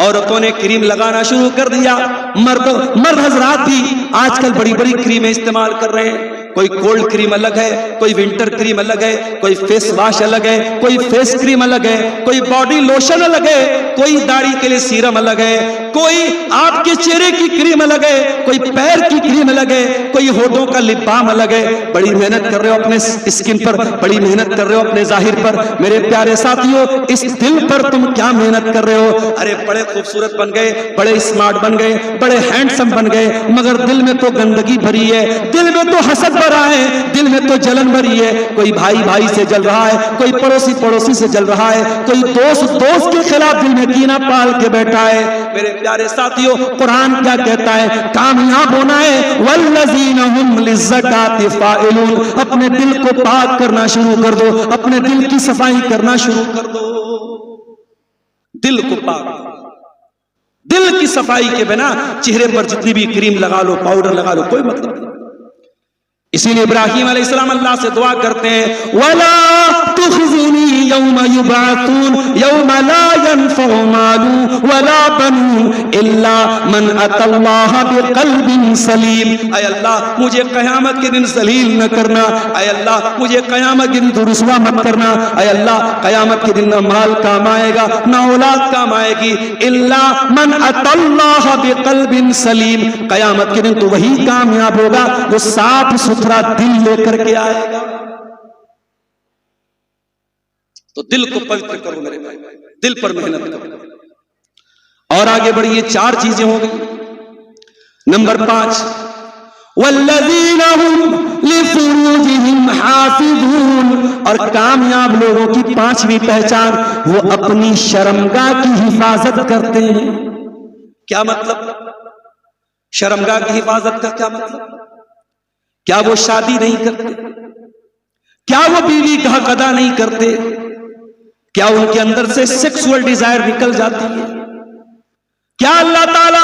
औरतों ने क्रीम लगाना शुरू कर दिया, मर्द हजरात भी आजकल बड़ी बड़ी क्रीमें इस्तेमाल कर रहे हैं। कोई कोल्ड क्रीम अलग है, कोई विंटर क्रीम अलग है, कोई फेस वॉश अलग है, कोई फेस क्रीम अलग है, कोई बॉडी लोशन अलग है, कोई दाढ़ी के लिए सीरम अलग है, कोई आपके चेहरे की क्रीम अलग है, कोई पैर की क्रीम अलग है, कोई होठों का लिप बाम अलग है। बड़ी मेहनत कर रहे हो अपने स्किन पर, बड़ी मेहनत कर रहे हो अपने जाहिर पर। मेरे प्यारे साथियों, इस दिल पर तुम क्या मेहनत कर रहे हो? अरे बड़े खूबसूरत बन गए, बड़े स्मार्ट बन गए, बड़े हैंडसम बन गए, मगर दिल में तो गंदगी भरी है, दिल में तो हसद भरा है, दिल में तो जलन भरी है। कोई भाई भाई से जल रहा है, कोई पड़ोसी पड़ोसी से जल रहा है, कोई दोस्त दोस्त के खिलाफ दिल में कीना पाल के बैठा है। मेरे प्यारे साथियों, कुरान क्या कहता है? कामयाब होना है वल्लज़ीना हुम लिज़्ज़काति फ़ाइलून। अपने दिल को पाक करना शुरू कर दो, अपने दिल की सफाई करना शुरू कर दो। दिल को पाक, दिल की सफाई के बिना चेहरे पर जितनी भी क्रीम लगा लो, पाउडर लगा लो, कोई मतलब नहीं। इसीलिए इब्राहीम अलैहिस्सलाम अल्लाह से दुआ करते हैं, वला तुख़ज़िनी यौम युबअसून यौम ला यनफ़उ मालुन वला बनून इल्ला मन अतल्लाह बिक़ल्बिन सलीम। ऐ अल्लाह, मुझे क़यामत के दिन ज़लील न करना। ऐ अल्लाह, मुझे क़यामत के दिन रुसवा मत करना। ऐ अल्लाह, क़यामत के दिन न माल काम आएगा, न औलाद काम आएगी, इल्ला मन अतल्लाह बिक़ल्बिन सलीम। क़यामत के दिन तो वही कामयाब होगा जो साफ सुथरा दिल लेकर के आएगा। तो दिल को पवित्र करो मेरे भाई, दिल पर मेहनत करो। और आगे बढ़िए, 4 चीजें हो गई। नंबर 5, वल्लज़ीना हुम लिफ़ुरूजिहिम हाफ़िज़ून। और कामयाब लोगों की 5वीं पहचान, वो अपनी शर्मगाह की हिफाजत करते हैं। क्या मतलब? शर्मगाह की हिफाजत का क्या मतलब? क्या वो शादी नहीं करते? क्या वो बीवी का हक अदा नहीं करते? क्या उनके अंदर से सेक्सुअल डिजायर निकल जाती है? क्या अल्लाह ताला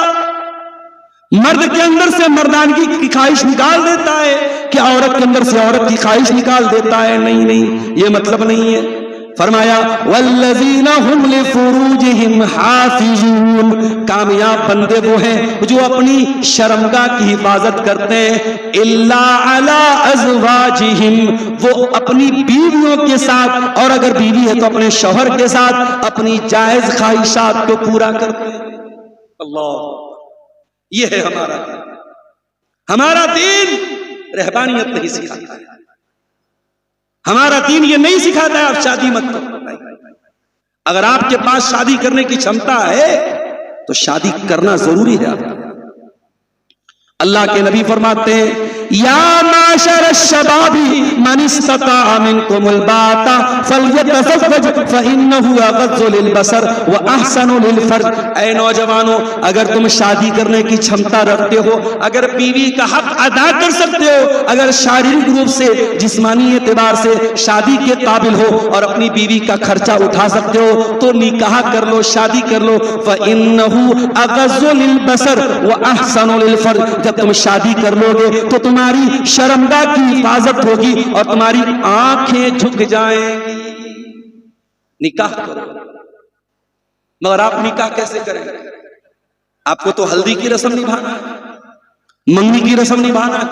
मर्द के अंदर से मर्दानगी की ख्वाहिश निकाल देता है? क्या औरत के अंदर से औरत की ख्वाहिश निकाल देता है? नहीं नहीं, ये मतलब नहीं है। फरमाया वल्लज़ीना हुम लिफ़ुरूजिहिम हाफ़िज़ून। कामयाब बंदे वो हैं जो अपनी शर्मगाह की हिफाजत करते हैं। इल्ला अला अज़वाजिहिम, वो अपनी बीवियों के साथ, और अगर बीवी है तो अपने शौहर के साथ अपनी जायज ख्वाहिशात को पूरा करते हैं। अल्लाह, ये है हमारा दीन। हमारा दीन रहबानियत नहीं सिखाता है, हमारा दीन ये नहीं सिखाता है आप शादी मत करो। अगर आपके पास शादी करने की क्षमता है तो शादी करना जरूरी है आपको। अल्लाह के नबी फरमाते हैं, या माशर शबाबी मन इस्तता मिनकुमुल बाता फलयतज़व्वज फइन्नहु अग़ज़्ज़ु लिलबसर व अहसनु लिलफर्ज। ऐ नौजवानों, अगर तुम शादी करने की क्षमता रखते हो, अगर बीवी का हक अदा कर सकते हो, अगर शारीरिक रूप से जिस्मानी एतबार से शादी के काबिल हो और अपनी बीवी का खर्चा उठा सकते हो तो निकाह कर लो, शादी कर लो। फइन्नहु अग़ज़्ज़ु लिलबसर व अहसनु लिलफर्ज। जब तुम शादी कर लोगे तो तुम्हारी शर्मगाह की हिफाजत होगी और तुम्हारी आंखें झुक जाएंगी। निकाह करो, मगर आप निकाह कैसे करेंगे? आपको तो हल्दी की रस्म निभाना है, मंगनी की रस्म निभाना है,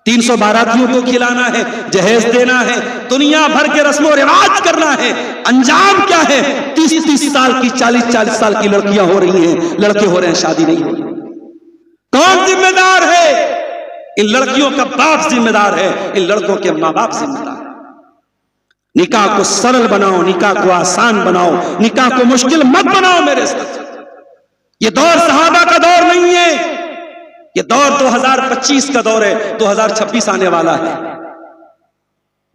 300 बारातियों को खिलाना है, जहेज देना है, दुनिया भर के रस्मों रिवाज करना है। अंजाम क्या है? 30-30 साल की, 40-40 साल की लड़कियां हो रही हैं, लड़के हो रहे हैं, शादी नहीं हो रही। कौन जिम्मेदार है? इन लड़कियों का बाप जिम्मेदार है, इन लड़कों के माँ बाप जिम्मेदार है। निकाह को सरल बनाओ, निकाह को आसान बनाओ, निकाह को मुश्किल मत बनाओ मेरे साथ। ये दौर सहाबा का दौर नहीं है, ये दौर 2025 का दौर है, 2026 आने वाला है।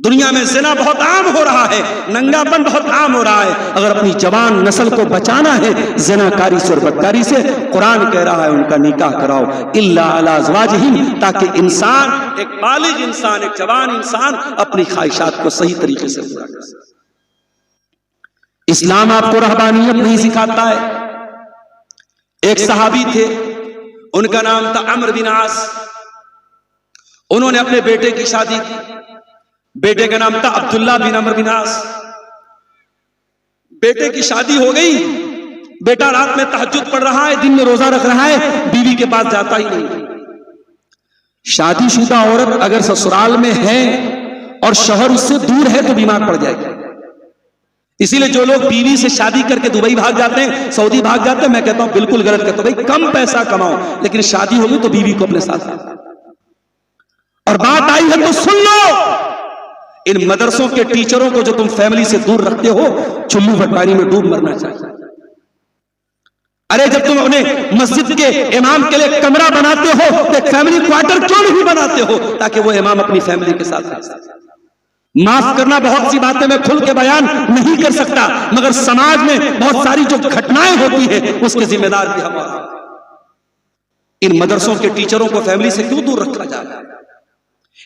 दुनिया में ज़िना बहुत आम हो रहा है, नंगापन बहुत आम हो रहा है। अगर अपनी जवान नस्ल को बचाना है ज़िनाकारी से और बदकारी से, कुरान कह रहा है उनका निकाह कराओ, इल्ला अला अज़वाजिहिम, ताकि इंसान, एक बालिग इंसान, एक जवान इंसान अपनी ख्वाहिशात को सही तरीके से पूरा कर सके। इस्लाम आपको रहबानियत नहीं सिखाता है। एक सहाबी थे, उनका नाम था अम्र बिन आस। उन्होंने अपने बेटे की शादी की, बेटे का नाम था अब्दुल्ला बिन अम्र बिन आस। बेटे की शादी हो गई, बेटा रात में तहज्जुद पढ़ रहा है, दिन में रोजा रख रहा है, बीवी के पास जाता ही नहीं। शादीशुदा औरत अगर ससुराल में है और शौहर उससे दूर है तो बीमार पड़ जाएगी। इसीलिए जो लोग बीवी से शादी करके दुबई भाग जाते हैं, सऊदी भाग जाते हैं, मैं कहता हूं बिल्कुल गलत कहता हूं। भाई कम पैसा कमाओ, लेकिन शादी होगी तो बीवी को अपने साथ। और बात आई है तो सुन लो, इन मदरसों के टीचरों को जो तुम फैमिली से दूर रखते हो, चुल्लू भटमारी में डूब मरना चाहिए। अरे जब तुम अपने मस्जिद के इमाम के लिए कमरा बनाते हो तो एक फैमिली क्वार्टर क्यों नहीं बनाते हो, ताकि वो इमाम अपनी फैमिली के साथ रह सके। माफ करना, बहुत सी बातें मैं खुल के बयान नहीं कर सकता, मगर समाज में बहुत सारी जो घटनाएं होती है उसके जिम्मेदार भी हमारा। इन मदरसों के टीचरों को फैमिली से क्यों दूर रखा जा रहा है?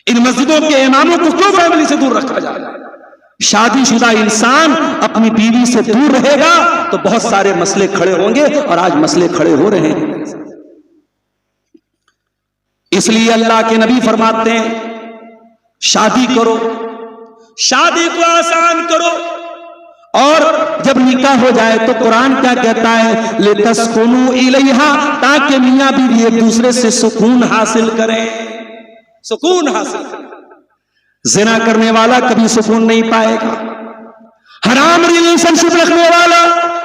इन मस्जिदों के इमामों को क्यों फैमिली से दूर रखा जा रहा है? शादीशुदा इंसान अपनी बीवी से दूर रहेगा तो बहुत सारे मसले खड़े होंगे, और आज मसले खड़े हो रहे हैं। इसलिए अल्लाह के नबी फरमाते हैं, शादी करो, शादी को आसान करो। और जब निकाह हो जाए तो कुरान क्या कहता है? लितस्कुनु इलैहा, ताकि मियां बीवी एक दूसरे से सुकून हासिल करें, सुकून हासिल करें। ज़िना करने वाला कभी सुकून नहीं पाएगा, हराम रिलेशनशिप रखने वाला,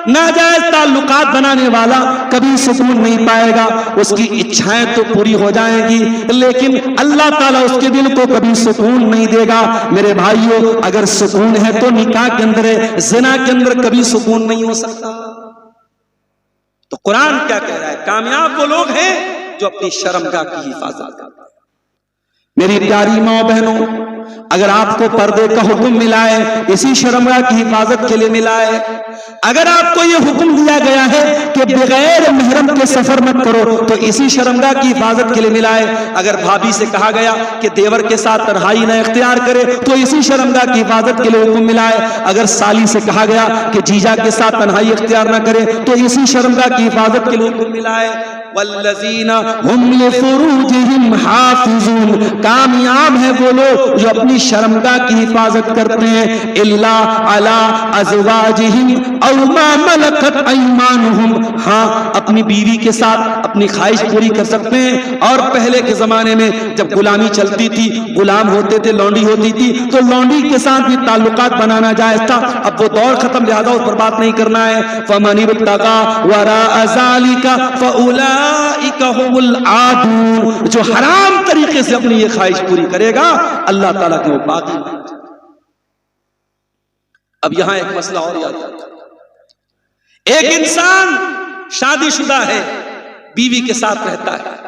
नाजायज ताल्लुकात बनाने वाला कभी सुकून नहीं पाएगा। उसकी इच्छाएं तो पूरी हो जाएंगी, लेकिन अल्लाह ताला उसके दिल को कभी सुकून नहीं देगा। मेरे भाइयों, अगर सुकून है तो निकाह के अंदर है, ज़िना के अंदर कभी सुकून नहीं हो सकता। तो कुरान क्या कह रहा है? कामयाब वो लोग हैं जो अपनी शर्मगाह की हिफाजत करते हैं। मेरी प्यारी माँ बहनों, अगर आपको पर्दे का हुक्म मिला है, इसी शर्मगाह की हिफाजत के लिए मिला है। अगर आपको यह हुक्म दिया गया है कि बगैर महरम के सफर मत करो, तो इसी शर्मगाह की हिफाजत के लिए मिला है। अगर भाभी से कहा गया कि देवर के साथ तन्हाई न इख्तियार करे, तो इसी शर्मगाह की हिफाजत के लिए हुक्म मिला है। अगर साली से कहा गया कि जीजा के साथ तन्हाई इख्तियार न करे, तो इसी शर्मगाह की हिफाजत के लिए हुक्म मिला है। वल्लज़ीना हुम लिफुरूजिहिम हाफिज़ून, कामयाब है वो लोग जो अपनी शर्मगाह की हिफाजत करते हैं। इल्ला अला अज़वाजिहिम औ मा मलकत अयमानुहुम, हाँ अपनी बीवी के साथ अपनी ख्वाहिश पूरी कर सकते हैं। और पहले के जमाने में जब गुलामी चलती थी, गुलाम होते थे, लौंडी होती थी, तो लौंडी के साथ भी ताल्लुकात बनाना जायज था। अब वो दौर खत्म, लिहाजा उस पर बात नहीं करना है। फमन इब्तगा वरा ज़ालिका फउला उलाइका हुमुल आदून, जो हराम तरीके से अपनी ये ख्वाहिश पूरी करेगा अल्लाह ताला के वो बागी। अब यहां एक मसला और याद आता है। एक इंसान शादीशुदा है, बीवी के साथ रहता है,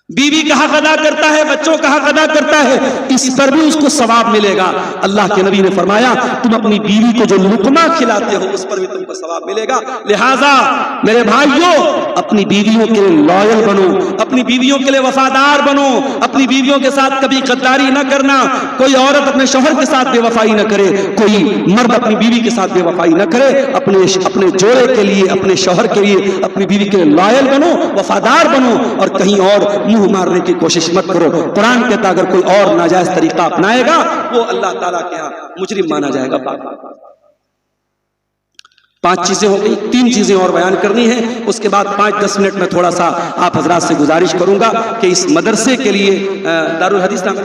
बीवी का हक अदा करता है, बच्चों का हक अदा करता है, इस पर भी उसको सवाब मिलेगा। अल्लाह के नबी ने फरमाया तुम अपनी बीवी को जो लुकमा खिलाते हो उस पर भी तुमको सवाब मिलेगा। लिहाजा मेरे भाइयों, अपनी बीवियों के लिए लॉयल बनो, अपनी बीवियों के लिए वफादार बनो, अपनी बीवियों के साथ कभी गद्दारी न करना। कोई औरत अपने शौहर के साथ बेवफाई न करे, कोई मर्द अपनी बीवी के साथ बेवफाई न करे। अपने जोड़े के लिए, अपने शौहर के लिए, अपनी बीवी के लिए लॉयल बनो, वफादार बनो और कहीं और मुंह मारने की कोशिश मत करो। कुरान कहता अगर कोई और नाजायज तरीका अपनाएगा वो अल्लाह ताला के यहाँ मुजरिम माना जाएगा। 5 चीजें हो गई, 3 चीजें और बयान करनी है, उसके बाद 5-10 मिनट में थोड़ा सा आप हजरात से गुजारिश करूंगा कि इस मदरसे के लिए दारुल हदीस नाम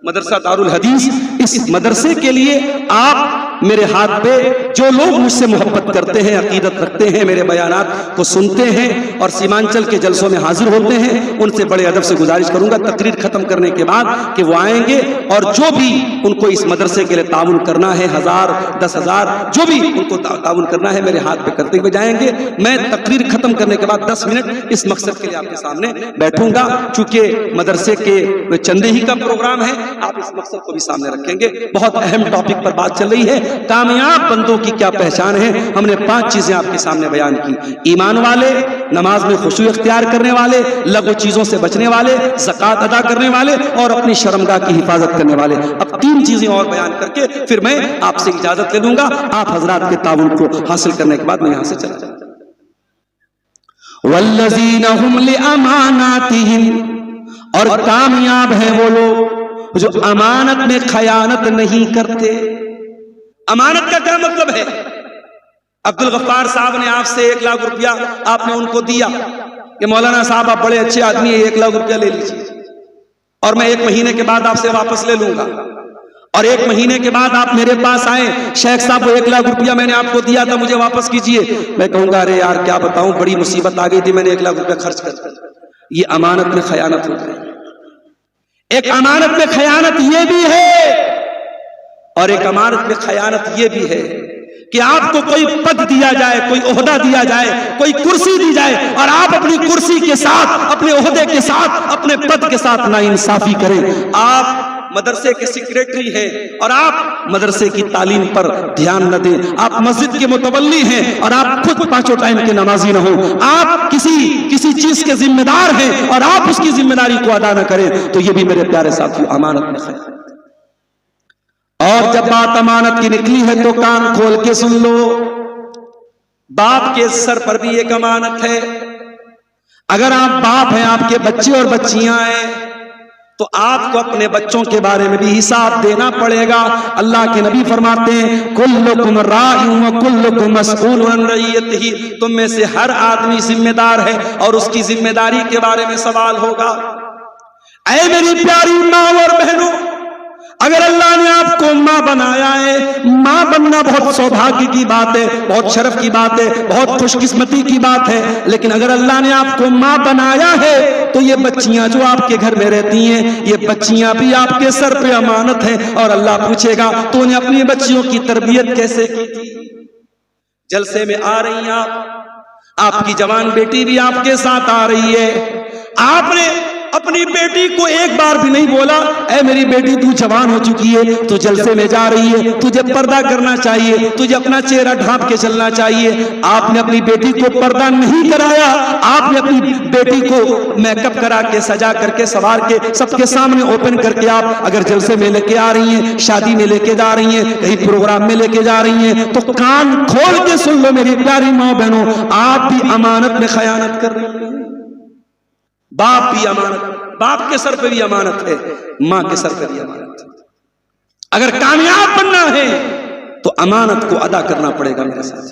मदरसा दारुल हदीस, इस मदरसे के लिए आप मेरे हाथ पे जो लोग मुझसे मोहब्बत करते हैं, अकीदत रखते हैं, मेरे बयानात को सुनते हैं और सीमांचल के जलसों में हाजिर होते हैं, उनसे बड़े अदब से गुजारिश करूंगा तकरीर खत्म करने के बाद कि वो आएंगे और जो भी उनको इस मदरसे के लिए ताउन करना है, 1000 10,000 जो भी उनको ताउन करना है मेरे हाथ पे करते हुए जाएंगे। मैं तकरीर खत्म करने के बाद 10 मिनट इस मकसद के लिए आपके सामने बैठूंगा। चूंकि मदरसे के चंदे ही का प्रोग्राम है, आप इस मकसद को भी सामने रखेंगे। बहुत अहम टॉपिक पर बात चल रही है, कामयाब बंदों की क्या पहचान है। हमने 5 चीजें आपके सामने बयान की। ईमान वाले, नमाज में खुशू इख्तियार करने वाले, लघु चीजों से बचने वाले, ज़कात अदा करने वाले और अपनी शर्मगाह की हिफाजत करने वाले। अब 3 चीजें और बयान करके फिर मैं आपसे इजाजत ले लूंगा। आप हजरात के ताउन को हासिल करने के बाद मैं यहां से चला जाऊंगा। वल्लज़ीना हुम लिअमानातिहिम, और कामयाब है वो लोग जो अमानत में खयानत नहीं करते। अमानत का क्या मतलब है? अब्दुल गफ्फार साहब ने आपसे 1 लाख रुपया आपने उनको दिया कि मौलाना साहब आप बड़े अच्छे आदमी हैं, 1 लाख रुपया ले लीजिए और मैं 1 महीने के बाद आपसे वापस ले लूंगा। और 1 महीने के बाद आप मेरे पास आए, शेख साहब वो 1 लाख रुपया मैंने आपको दिया था, मुझे वापस कीजिए। मैं कहूंगा अरे यार क्या बताऊं, बड़ी मुसीबत आ गई थी, मैंने 1 लाख रुपया खर्च कर दिया। ये अमानत में खयानत हो गई। एक अमानत में खयानत ये भी है और एक अमानत में खयानत ये भी है कि आपको कोई पद दिया जाए, कोई ओहदा दिया जाए, कोई कुर्सी दी जाए और आप अपनी कुर्सी के साथ, अपने ओहदे के साथ, अपने पद के साथ नाइंसाफी करें। आप मदरसे के सेक्रेटरी हैं और आप मदरसे की तालीम पर ध्यान न दें, आप मस्जिद के मुतवल्ली हैं और आप खुद 5 टाइम के नमाजी न हो, आप किसी चीज के जिम्मेदार हैं और आप उसकी जिम्मेदारी को अदा न करें, तो ये भी मेरे प्यारे साथियों अमानत में खयानत। और जब बात अमानत की निकली है तो कान खोल के सुन लो, बाप के सर पर भी एक अमानत है। अगर आप बाप हैं, आपके बच्चे और बच्चियां हैं, तो आपको अपने बच्चों के बारे में भी हिसाब देना पड़ेगा। अल्लाह के नबी फरमाते हैं कुल्लुकुम राइउन व कुल्लुकुम मसऊलुन अन रइयतिही, तुम में से हर आदमी जिम्मेदार है और उसकी जिम्मेदारी के बारे में सवाल होगा। ऐ मेरी प्यारी माँ और बहनों, अगर अल्लाह ने आपको माँ बनाया है, माँ बनना बहुत सौभाग्य की बात है, बहुत शर्फ की बात है, बहुत खुशकिस्मती की बात है। लेकिन अगर अल्लाह ने आपको माँ बनाया है तो ये बच्चियां जो आपके घर में रहती हैं, ये बच्चियां भी आपके सर पे अमानत है और अल्लाह पूछेगा तूने अपनी बच्चियों की तरबियत कैसे की थी। जलसे में आ रही हैं आपकी जवान बेटी भी आपके साथ आ रही है, आपने अपनी बेटी को एक बार भी नहीं बोला ऐ मेरी बेटी तू जवान हो चुकी है, तू जलसे में जा रही है, तुझे पर्दा करना चाहिए, तुझे अपना चेहरा ढांप के चलना चाहिए। आपने अपनी बेटी को पर्दा नहीं कराया, आपने अपनी बेटी को मेकअप करा के, सजा करके, सवार के, सबके सामने ओपन करके आप अगर जलसे में लेके आ रही हैं, शादी में लेके जा रही हैं, कहीं प्रोग्राम में लेके जा रही हैं, तो कान खोल के सुन लो मेरी प्यारी माँ बहनों, आप भी अमानत में खयानत कर रही हैं। बाप भी अमानत, बाप के सर पे भी अमानत है, मां के सर पे भी अमानत है। अगर कामयाब बनना है तो अमानत को अदा करना पड़ेगा मेरे साथ।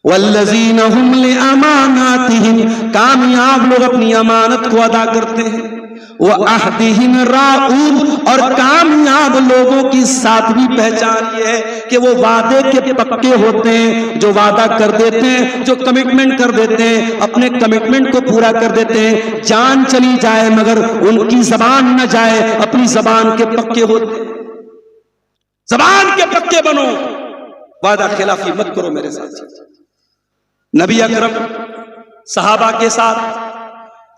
वल्लज़ीना हुम लिअमानातिहिम, कामयाब लोग अपनी अमानत को अदा करते हैं। व अहदिहिम राऊन, और कामयाब लोगों की सातवीं पहचान ये है कि वो वादे के पक्के होते हैं, जो वादा कर देते हैं, जो कमिटमेंट कर देते हैं, अपने कमिटमेंट को पूरा कर देते हैं। जान चली जाए मगर उनकी जबान न जाए, अपनी जबान के पक्के होते हैं। जबान के पक्के बनो, वादा खिलाफी मत करो मेरे साथ। नबी अकरम सहाबा के साथ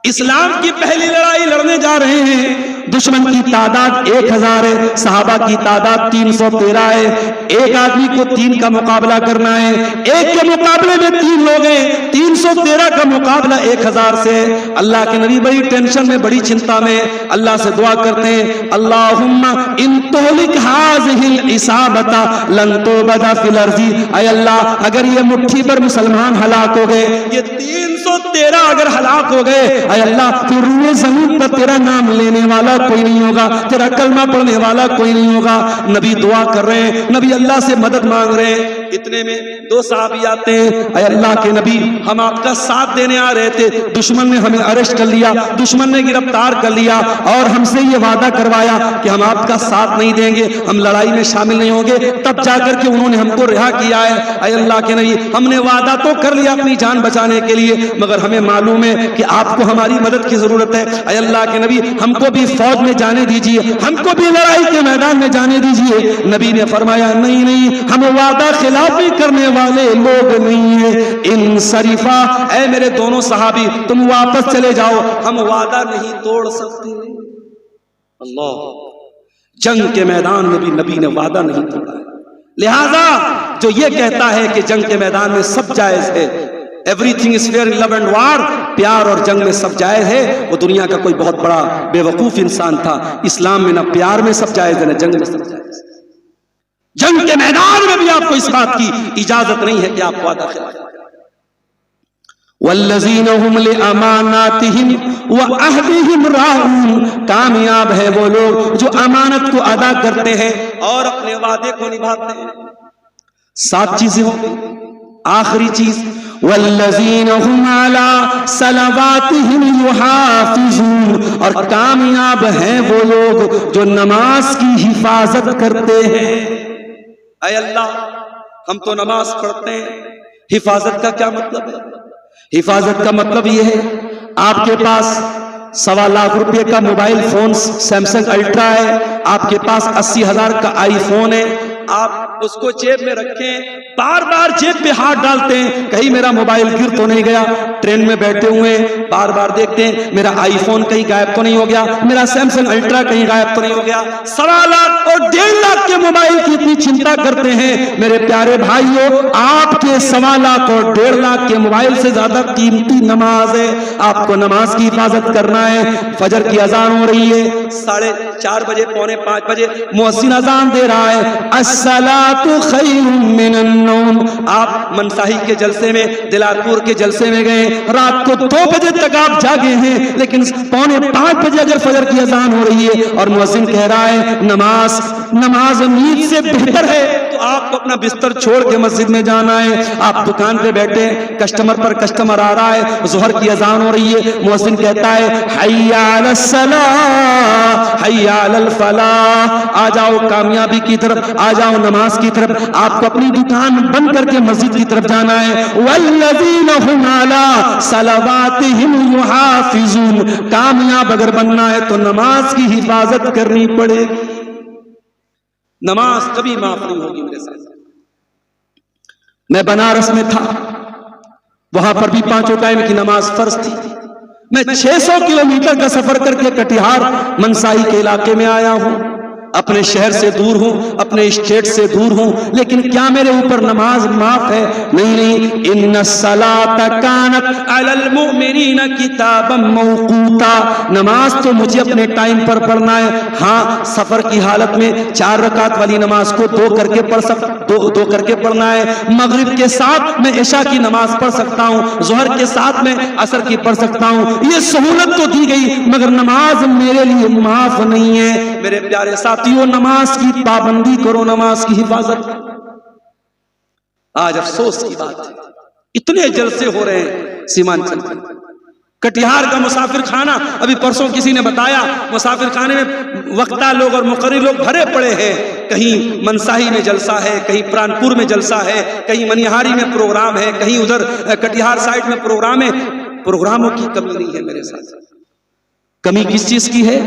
इस्लाम की पहली लड़ाई लड़ने जा रहे हैं। दुश्मन की तादाद 1000 है, सहाबा की तादाद 313 है। एक आदमी को 3 का मुकाबला करना है, एक के मुकाबले में 3 लोग हैं, 313 का मुकाबला 1000 से। अल्लाह के नबी बड़ी टेंशन में, बड़ी चिंता में, अल्लाह से दुआ करते हैं, अल्लाहुम्मा इन तोलिक हाज़िहिल इसाबता लन तुबदा फिल अर्ज़ी। ऐ अल्लाह, अगर ये मुट्ठी भर मुसलमान हलाक हो गए, ये 313 अगर हलाक हो गए, ऐ अल्लाह, फिर रूए जमीन पर तेरा नाम लेने वाला कोई नहीं होगा, तेरा कलमा पढ़ने वाला कोई नहीं होगा। नबी दुआ कर रहे हैं, नबी अल्लाह से मदद मांग रहे हैं। इतने में 2 सहाबी आते हैं, ऐ अल्लाह के नबी, हम आपका साथ देने आ रहे थे, दुश्मन ने हमें अरेस्ट कर लिया, दुश्मन ने गिरफ्तार कर लिया और हमसे ये वादा करवाया कि हम आपका साथ नहीं देंगे, हम लड़ाई में शामिल नहीं होंगे। तब जाकर के उन्होंने हमको रिहा किया है। ऐ अल्लाह के नबी, हमने वादा तो कर लिया अपनी जान बचाने के लिए, मगर हमें मालूम है कि आपको हमारी मदद की जरूरत है। ऐ अल्लाह के नबी, हमको भी फौज में जाने दीजिए, हमको भी लड़ाई के मैदान में जाने दीजिए। नबी ने फरमाया, नहीं नहीं, हम वादा खिलाफी करने वाले लोग नहीं है। इन शरीफा, ऐ मेरे दोनों सहाबी, तुम वापस चले जाओ, हम वादा नहीं तोड़ सकते। अल्लाह, जंग के मैदान में भी नबी ने वादा नहीं तोड़ा। लिहाजा जो ये कहता है कि जंग के मैदान में सब जायज है, everything is fair in love and वार, प्यार और जंग में सब जायज है, वो दुनिया का कोई बहुत बड़ा बेवकूफ इंसान था। इस्लाम में ना प्यार में सब जायज है, ना जंग में सब जायज। जंग के मैदान में भी आपको इस बात की इजाजत नहीं है कि आप वादा खिलाफ। वल्लज़ीना हुम लिअमानातिहिम व अहदिहिम राऊन, कामयाब है वो लोग जो अमानत को अदा करते हैं और अपने वादे को निभाते हैं। 7 चीजें होंगी। आखिरी चीज, वल्लज़ीना हुम अला सलवातिहिम युहाफ़िज़ून, और कामयाब हैं वो लोग जो नमाज की हिफाजत करते हैं। ऐ अल्लाह, हम तो नमाज पढ़ते हैं, हिफाजत का क्या मतलब है? हिफाजत का मतलब यह है, आपके पास 1.25 लाख रुपए का मोबाइल फोन सैमसंग अल्ट्रा है, आपके पास 80,000 का आईफोन है, आप उसको जेब में रखें, बार बार जेब पे हाथ डालते हैं, कहीं मेरा मोबाइल गिर तो नहीं गया। ट्रेन में बैठे हुए बार बार देखते हैं मेरा आईफोन कहीं गायब तो नहीं हो गया, मेरा सैमसंग अल्ट्रा कहीं गायब तो नहीं हो गया। 1.25 लाख और 1.5 लाख के मोबाइल की इतनी चिंता करते हैं। मेरे प्यारे भाइयों, आपके 1.25 लाख और 1.5 लाख के मोबाइल से ज्यादा कीमती नमाज है। आपको नमाज की हिफाजत करना है। फजर की अजान हो रही है, 4:30 बजे, 4:45 बजे मुअज्जिन अजान दे रहा है, अस्सलातु खैरुम मिनन नौम। आप मनसाही के जलसे में, दिलारपुर के जलसे में गए, रात को 2 बजे तक आप जागे हैं, लेकिन 4:45 बजे अगर फजर की अजान हो रही है और मुअज्जिन कह रहा है नमाज नींद से बेहतर है, तो आपको अपना बिस्तर छोड़ के मस्जिद में जाना है। आप दुकान पे बैठे, कस्टमर पर कस्टमर आ रहा है, ज़ोहर की अजान हो रही है, मुअज्जिन कहता है हय्या अलस सलाह हय्या अलल फलाह, आ जाओ कामयाबी की तरफ, आ जाओ नमाज की तरफ। आपको अपनी दुकान बंद करके मस्जिद की तरफ जाना है। वल्लज़ीना हुम अला सलवातिहिम युहाफ़िज़ून, कामयाब अगर बनना है तो नमाज की हिफाजत करनी पड़ेगी। नमाज कभी माफ नहीं होगी मेरे साथ। मैं बनारस में था, वहां पर भी 5 टाइम की नमाज फर्ज थी। मैं 600 किलोमीटर का सफर करके कटिहार मनसाही के इलाके में आया हूं। अपने शहर से दूर हूं, अपने स्टेट से दूर हूं, लेकिन क्या मेरे ऊपर नमाज माफ है? नहीं नहीं। इन्नस्सलात कानत अलल मुमिनीना किताबम मौकूता, नमाज तो मुझे अपने टाइम पर पढ़ना है। हाँ, सफर की हालत में 4 रकात वाली नमाज को 2 करके पढ़ना है। मगरिब के साथ मैं इशा की नमाज पढ़ सकता हूँ, जोहर के साथ में असर की पढ़ सकता हूँ। ये सहूलत तो दी गई, मगर नमाज मेरे लिए माफ नहीं है। मेरे प्यारे साथियों, नमाज की पाबंदी करो, नमाज की हिफाजत करो। आज अफसोस की बात है, इतने जलसे हो रहे हैं सीमांचल में। कटिहार का मुसाफिर खाना, अभी परसों किसी ने बताया, मुसाफिर खाने में वक्ता लोग और मुकर्रिर लोग भरे पड़े हैं। कहीं मनसाही में जलसा है, कहीं प्राणपुर में जलसा है, कहीं मनिहारी में प्रोग्राम है, कहीं उधर कटिहार साइड में प्रोग्राम है। प्रोग्रामों की कमी नहीं है मेरे साथ। कमी किस चीज की है?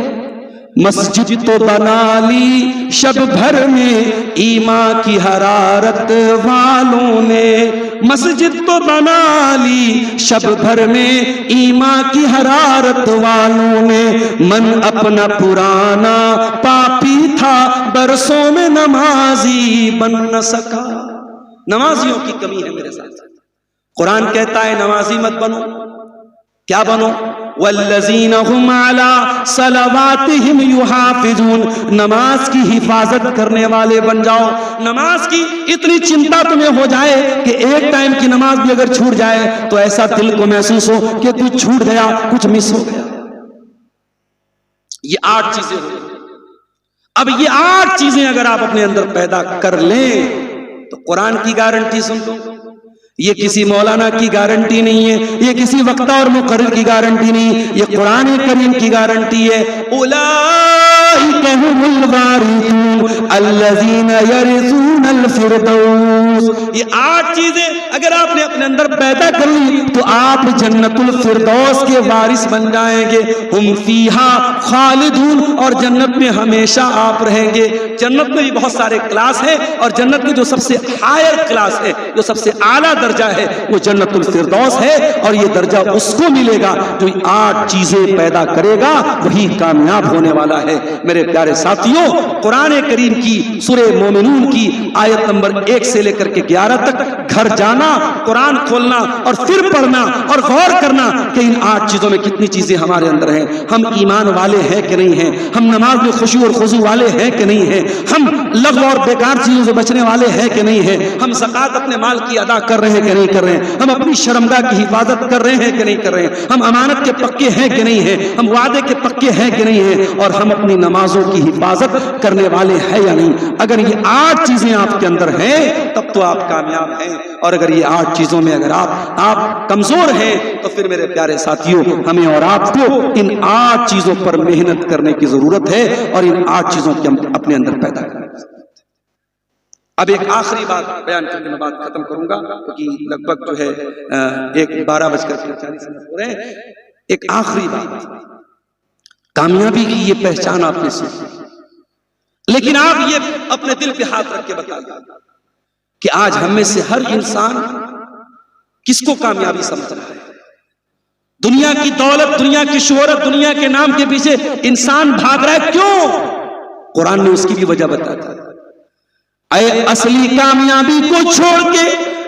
मस्जिद तो बना ली शब भर में ईमान की हरारत वालों ने, मस्जिद तो बना ली शब भर में ईमान की हरारत वालों ने। मन अपना पुराना पापी था, बरसों में नमाजी बन न सका। नमाजियों की कमी है मेरे साथ। कुरान कहता है नमाजी मत बनो, क्या बनो? वल्लज़ीना हुम अला सलवातिहिम युहाफिजून, नमाज की हिफाजत करने वाले बन जाओ। नमाज की इतनी चिंता तुम्हें हो जाए कि एक टाइम की नमाज भी अगर छूट जाए तो ऐसा दिल को महसूस हो कि कुछ छूट गया, कुछ मिस हो गया। ये 8 चीजें हो गई। अब ये 8 चीजें अगर आप अपने अंदर पैदा कर लें तो कुरान की गारंटी सुन लो, ये किसी मौलाना की गारंटी नहीं है, ये किसी वक्ता और मुकर्रिर की गारंटी नहीं, ये कुरान करीम की गारंटी है। उलाइका हुमुल वारिसून अल्लज़ीना यरिसूनल फिरदौस। ये 8 चीजें अगर आपने अपने अंदर पैदा कर ली तो आप जन्नतुल फिरदौस के वारिस बन जाएंगे। हुम फीहा खालिदून, और जन्नत में हमेशा आप रहेंगे। जन्नत में भी बहुत सारे क्लास हैं और जन्नत में जो सबसे हायर क्लास है, जो सबसे आला दर्जा है, वो जन्नतुल फिरदौस है। और ये दर्जा उसको मिलेगा जो 8 चीजें पैदा करेगा, वही कामयाब होने वाला है। मेरे प्यारे साथियों, कुरान करीम की सूरे मोमिनून की आयत नंबर 1 से लेकर के 11 तक घर जाना, कुरान खोलना और फिर पढ़ना और गौर करना कि इन 8 चीजों में कितनी चीजें हमारे अंदर हैं। हम ईमान वाले हैं कि नहीं हैं? हम नमाज में खुशी और खुजू वाले हैं कि नहीं हैं? हम लग़्व और बेकार चीजों से बचने वाले हैं कि नहीं हैं? हम ज़कात अपने माल की अदा कर रहे हैं कि नहीं कर रहे हैं? हम अपनी शर्मगाह की हिफाजत कर रहे हैं कि नहीं कर रहे हैं? हम अमानत के पक्के हैं कि नहीं हैं? हम वादे के पक्के हैं कि नहीं हैं? और हम अपनी नमाजों की हिफाजत करने वाले हैं या नहीं? अगर ये 8 चीजें आपके अंदर हैं तब तो आप कामयाब हैं। और अगर ये 8 चीजों में अगर आप कमजोर हैं तो फिर मेरे प्यारे साथियों, हमें और आपको इन 8 चीजों पर मेहनत करने की जरूरत है और इन 8 चीजों को हम अपने अंदर पैदा करने की जरूरत है। अब एक आखिरी बात बयान करके मैं बात खत्म करूंगा, क्योंकि लगभग जो है 12:40 हो रहे हैं। एक आखिरी बात, कामयाबी की ये पहचान आपने सीखी, लेकिन आप ये अपने दिल पे हाथ रख के बताइए कि आज हम में से हर इंसान किसको कामयाबी समझ रहा है? दुनिया की दौलत, दुनिया की शोहरत, दुनिया के नाम के पीछे इंसान भाग रहा है, क्यों? कुरान ने उसकी भी वजह बताया। असली कामयाबी को छोड़ के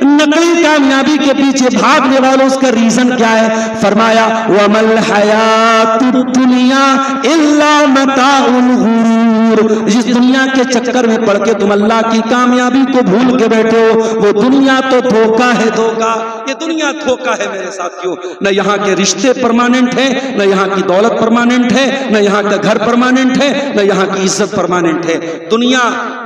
नकली कामयाबी के पीछे भागने वालों, उसका रीजन क्या है? फरमाया वमल हयातुद दुनिया इल्ला मताउल गुरूर। जिस दुनिया के चक्कर में पड़ के तुम अल्लाह की कामयाबी को भूल के बैठे हो, वो दुनिया तो धोखा है, धोखा। ये दुनिया धोखा है मेरे साथियों। न यहाँ के रिश्ते परमानेंट है, न यहाँ की दौलत परमानेंट है, न यहाँ का घर परमानेंट है, न यहाँ की इज्जत परमानेंट है। दुनिया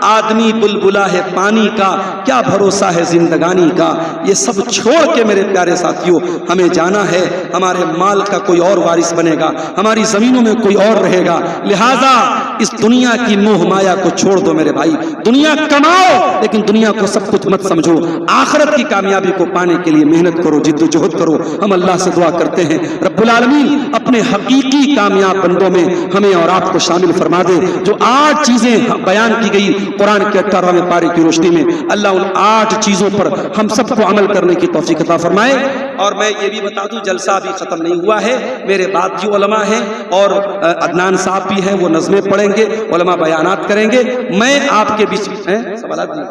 आदमी बुलबुला है पानी का, क्या भरोसा है जिंदगानी का। ये सब छोड़ के मेरे प्यारे साथियों हमें जाना है। हमारे माल का कोई और वारिस बनेगा, हमारी जमीनों में कोई और रहेगा। लिहाजा इस दुनिया की मोह माया को छोड़ दो मेरे भाई। दुनिया कमाओ लेकिन दुनिया को सब कुछ मत समझो। आखिरत की कामयाबी को पाने के लिए मेहनत करो, जिद्दोजहद करो। हम अल्लाह से दुआ करते हैं रब्बुल आलमीन अपने हकीकी कामयाब बंदों में हमें और आपको शामिल फरमा दे। जो 8 चीजें बयान की गई कुरान के 18वें पारे की रोशनी में, अल्लाह उन 8 चीजों पर हम सबको अमल करने की तौफीक अता फरमाए। और मैं ये भी बता दूं, जलसा अभी खत्म नहीं हुआ है। मेरे बाद जो उलमा हैं और अदनान साहब भी हैं, वो नज़में पढ़ेंगे, उलमा बयानात करेंगे। मैं आपके बीच में सवालात भी,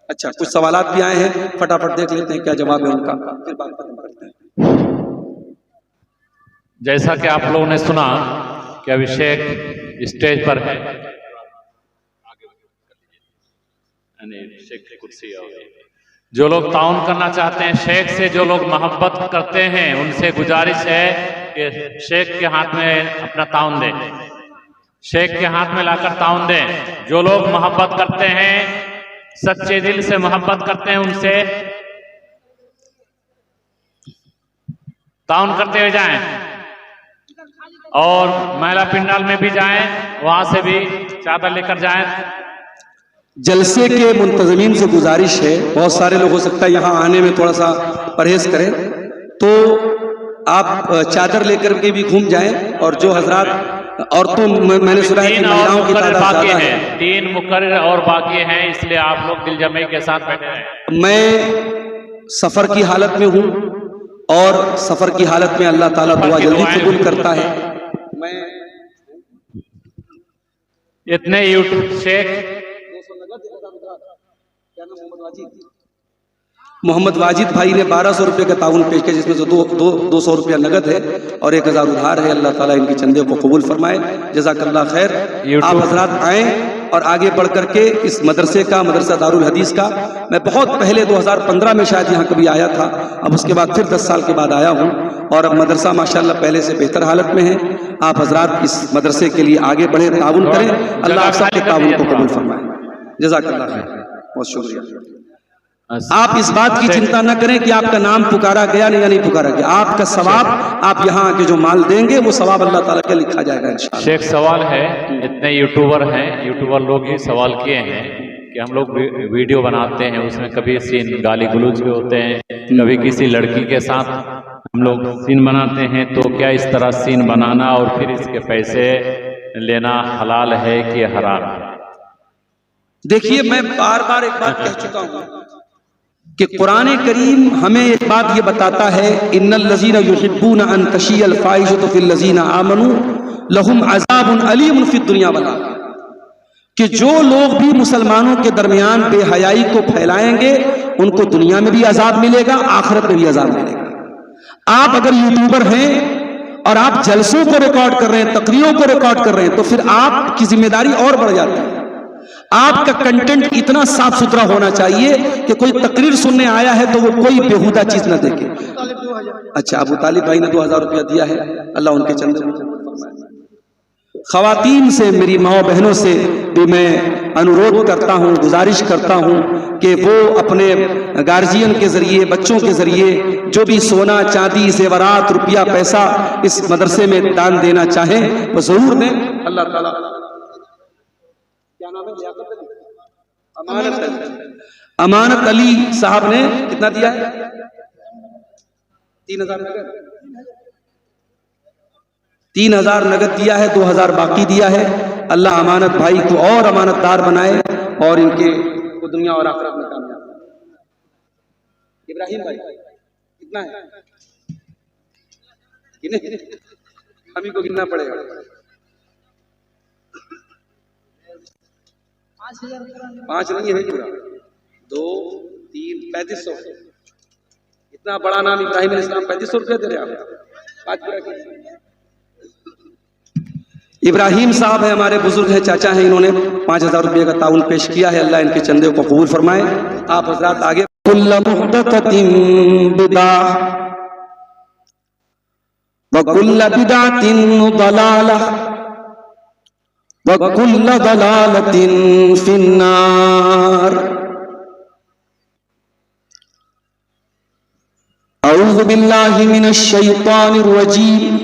अच्छा कुछ सवालात भी आए हैं, फटाफट देख लेते हैं क्या जवाब है उनका, फिर बात खत्म करते हैं। जैसा कि आप लोगों ने सुना कि अभिषेक स्टेज पर है, शेख की कुर्सी है। जो लोग ताउन करना चाहते हैं शेख से, जो लोग मोहब्बत करते हैं, उनसे गुजारिश है कि शेख के हाथ में अपना ताउन दें, शेख के हाथ में लाकर ताउन दें। जो लोग मोहब्बत करते हैं, सच्चे दिल से मोहब्बत करते हैं, उनसे ताउन करते हुए जाएं, और महिला पिंडाल में भी जाएं, वहां से भी चादर लेकर जाएं। जलसे के मुंतजमीन से गुजारिश है, बहुत सारे लोग हो सकता है यहाँ आने में थोड़ा सा परहेज करें, तो आप चादर लेकर के भी घूम जाएं। और जो हजरात औरतों, मैंने सुना है कि महिलाओं की तादाद ज्यादा है, 3 मुकर्रर और बाकी हैं, इसलिए आप लोग दिल जमे के साथ बैठे हैं। मैं सफर की हालत में हूँ और सफर की हालत में अल्लाह ताला दुआ जल्दी कबूल करता है। मैं इतने यूट्यूब शेख मोहम्मद वाजिद भाई ने 1200 रुपये का ताउन पेश किया, जिसमें से 200 रुपया नगद है और 1000 उधार है। अल्लाह ताला इनके चंदे को कबूल फरमाए, जज़ाकल्लाह खैर। आप हजरात आए और आगे बढ़ करके इस मदरसे का, मदरसा दारुल हदीस का, मैं बहुत पहले 2015 में शायद यहाँ कभी आया था, अब उसके बाद फिर 10 साल के बाद आया हूँ और अब मदरसा माशाल्लाह पहले से बेहतर हालत में है। आप हजरात इस मदरसे के लिए आगे बढ़े, ताउन करें, अल्लाह आप सबके ताउन को कबूल फरमाए, जज़ाकल्लाह खैर। बहुत शुक्रिया। आप इस बात की चिंता न करें कि आपका नाम पुकारा गया या नहीं पुकारा गया, आपका सवाब, आप यहाँ आके जो माल देंगे वो सवाब अल्लाह ताला का लिखा जाएगा इंशाअल्लाह। शेख सवाल है, इतने यूट्यूबर हैं, यूट्यूबर लोग ही सवाल किए हैं कि हम लोग वीडियो बनाते हैं, उसमें कभी सीन गाली गलौज भी होते हैं, कभी किसी लड़की के साथ हम लोग सीन बनाते हैं, तो क्या इस तरह सीन बनाना और फिर इसके पैसे लेना हलाल है कि हराम है? देखिए, मैं बार बार एक बात कह चुका हूँ कि कुरान करीम हमें एक बात ये बताता है, इन्नल लज़ीना युहिब्बूना अन तशियल फाहिशतु फिल लज़ीना आमनू लहुम अज़ाबुन अलीमुन फिद दुनिया वल आखिरह, कि जो लोग भी मुसलमानों के दरमियान बेहयाई को फैलाएंगे उनको दुनिया में भी अजाब मिलेगा, आखिरत में भी अजाब मिलेगा। आप अगर यूट्यूबर हैं और आप जलसों को रिकॉर्ड कर रहे हैं, तकरीरों को रिकॉर्ड कर रहे हैं, तो फिर आपकी जिम्मेदारी और बढ़ जाती है। आपका कंटेंट इतना साफ सुथरा होना चाहिए कि कोई तकरीर सुनने आया है तो वो कोई बेहुदा चीज ना देखे। अच्छा, अबू तालिब भाई ने 2000 रुपया दिया है, अल्लाह उनके चंदे में खवातीन से, मेरी माओ बहनों से भी मैं अनुरोध करता हूँ, गुजारिश करता हूँ कि वो अपने गार्जियन के जरिए, बच्चों के जरिए जो भी सोना चांदी जेवरात रुपया पैसा इस मदरसे में दान देना चाहें वो जरूर दें। अल्लाह ताला, क्या नाम है, अमानत अली साहब ने कितना दिया है? 3000 नगद दिया है, 2000 बाकी दिया है। अल्लाह अमानत भाई को और अमानतदार बनाए और इनके को दुनिया और आखिरत में कामयाब। इब्राहिम भाई कितना है? हम ही को गिनना पड़ेगा। 5 नहीं है पूरा, 2 3 3500। इतना बड़ा नाम इब्राहिम अलैहिस्सलाम, 3500 रुपया दे रहे आप? 5 पूरा। इब्राहिम साहब है, हमारे बुजुर्ग हैं, चाचा हैं, इन्होंने 5000 रुपये का ताउन पेश किया है। अल्लाह इनके चंदे को कबूल फरमाए। आप हजरात आगे। कुल्लु मुहदतिन बिदअह व कुल्लु बिदअतिन दलालह व कुल्लु दलालतिन फिन्नार। अऊज़ु बिल्लाहि मिनश शैतानिर रजीम।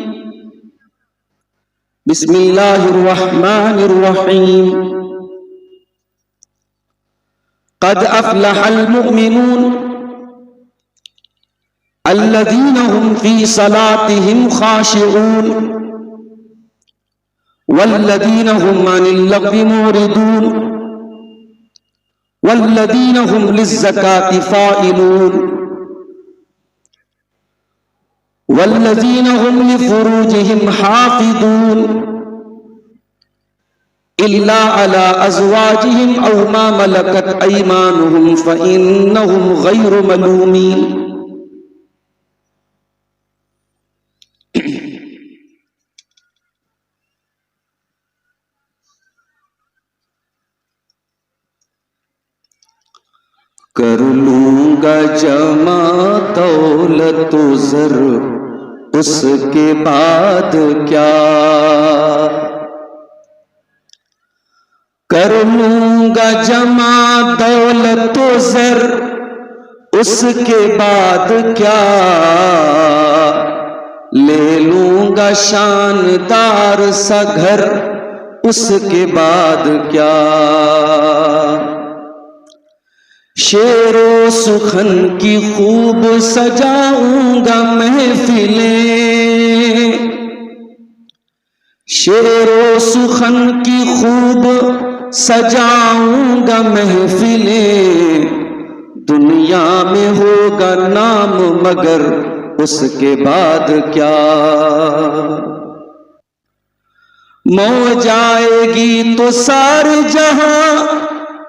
बिस्मिल्लाहिर्रहमानिर्रहीम। क़द अफ़लहल मुमिनून अल्लज़ीना हुम फ़ी सलातिहिम ख़ाशिऊन वल्लज़ीना हुम अनिल लग़्वी मुरिदून वल्लज़ीना हुम लिज़्ज़काति फ़ाइलून वल्लज़ीना हुम लिफ़ुरूजिहिम हाफ़िज़ून इल्ला अला अज़वाजिहिम औ मा मलकत अयमानुहुम फ़इन्नहुम गैरु मलूमीन। कर लूंगा जमा दौलत ज़र, उसके बाद क्या? कर लूंगा जमा दौलत ज़र, उसके बाद क्या? ले लूंगा शानदार सा घर, उसके बाद क्या। शेरो सुखन की खूब सजाऊंगा महफिलें, शेरो सुखन की खूब सजाऊंगा महफिलें, दुनिया में होगा नाम मगर उसके बाद क्या। मौज आएगी तो सारे जहां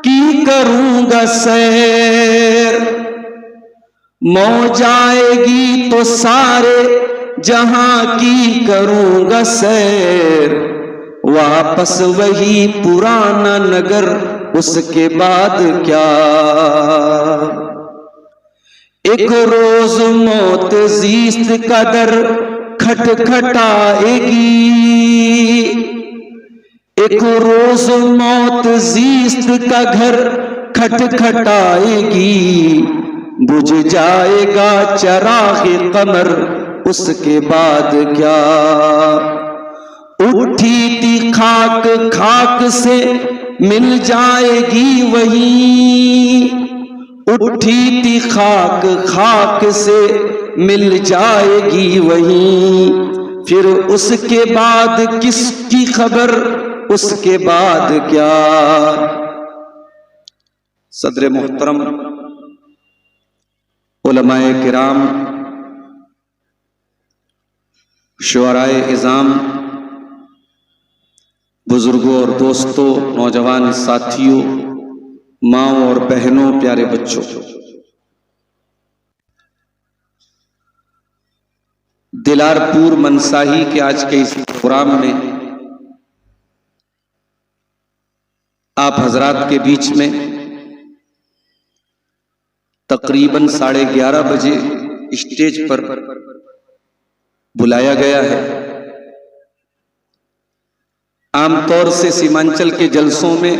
की करूंगा सैर, मौज आएगी तो सारे जहां की करूंगा सैर, वापस वही पुराना नगर उसके बाद क्या। एक रोज मौत जीस्त का दर खटखटाएगी, एक रोज मौत जीस्त का घर खटखटाएगी, बुझ जाएगा चराग़े कमर उसके बाद क्या। उठी थी खाक खाक से मिल जाएगी वहीं, उठी थी खाक खाक से मिल जाएगी वहीं, फिर उसके बाद किसकी खबर उसके बाद क्या। सदर मोहतरम, उलमाए किराम, शुअराए इज़ाम, बुजुर्गों और दोस्तों, नौजवान साथियों, माओ और बहनों, प्यारे बच्चों, दिलारपुर मनसाही के आज के इस प्रोग्राम में आप हजरात के बीच में तकरीबन 11:30 बजे स्टेज पर बुलाया गया है। आमतौर से सीमांचल के जलसों में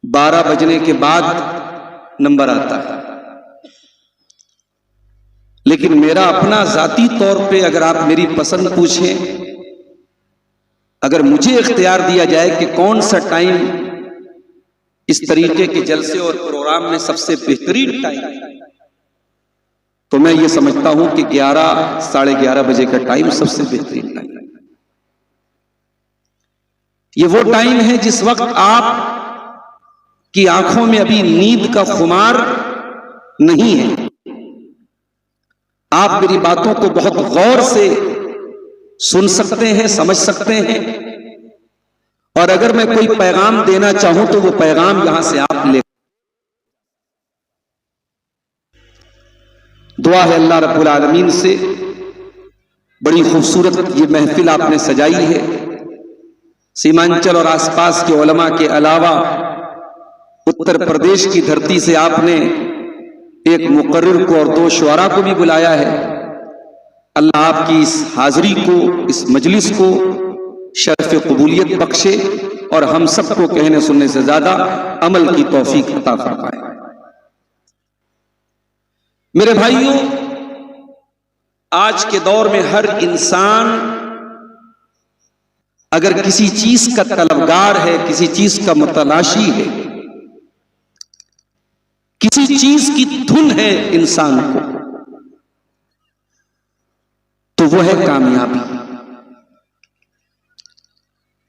12 बजने के बाद नंबर आता है, लेकिन मेरा अपना जाती तौर पे अगर आप मेरी पसंद पूछें, अगर मुझे इख्तियार दिया जाए कि कौन सा टाइम इस तरीके के जलसे और प्रोग्राम में सबसे बेहतरीन टाइम, तो मैं ये समझता हूं कि 11, 11:30 बजे का टाइम सबसे बेहतरीन टाइम है। ये वो टाइम है जिस वक्त आप की आंखों में अभी नींद का खुमार नहीं है। आप मेरी बातों को बहुत गौर से सुन सकते हैं, समझ सकते हैं, और अगर मैं कोई पैगाम देना चाहूं तो वो पैगाम यहां से आप ले। दुआ है अल्लाह रब्बुल आलमीन से, बड़ी खूबसूरत ये महफिल आपने सजाई है। सीमांचल और आसपास के उलमा के अलावा उत्तर प्रदेश की धरती से आपने एक मुकर्रिर को और 2 शुअरा को भी बुलाया है। अल्लाह आपकी इस हाजिरी को, इस मजलिस को शर्फ कबूलियत बख्शे और हम सबको कहने सुनने से ज्यादा अमल की तौफीक अता फरमाए। मेरे भाइयों, आज के दौर में हर इंसान अगर किसी चीज का तलबगार है, किसी चीज का मुतलाशी है, किसी चीज की धुन है इंसान को, तो वो है कामयाबी।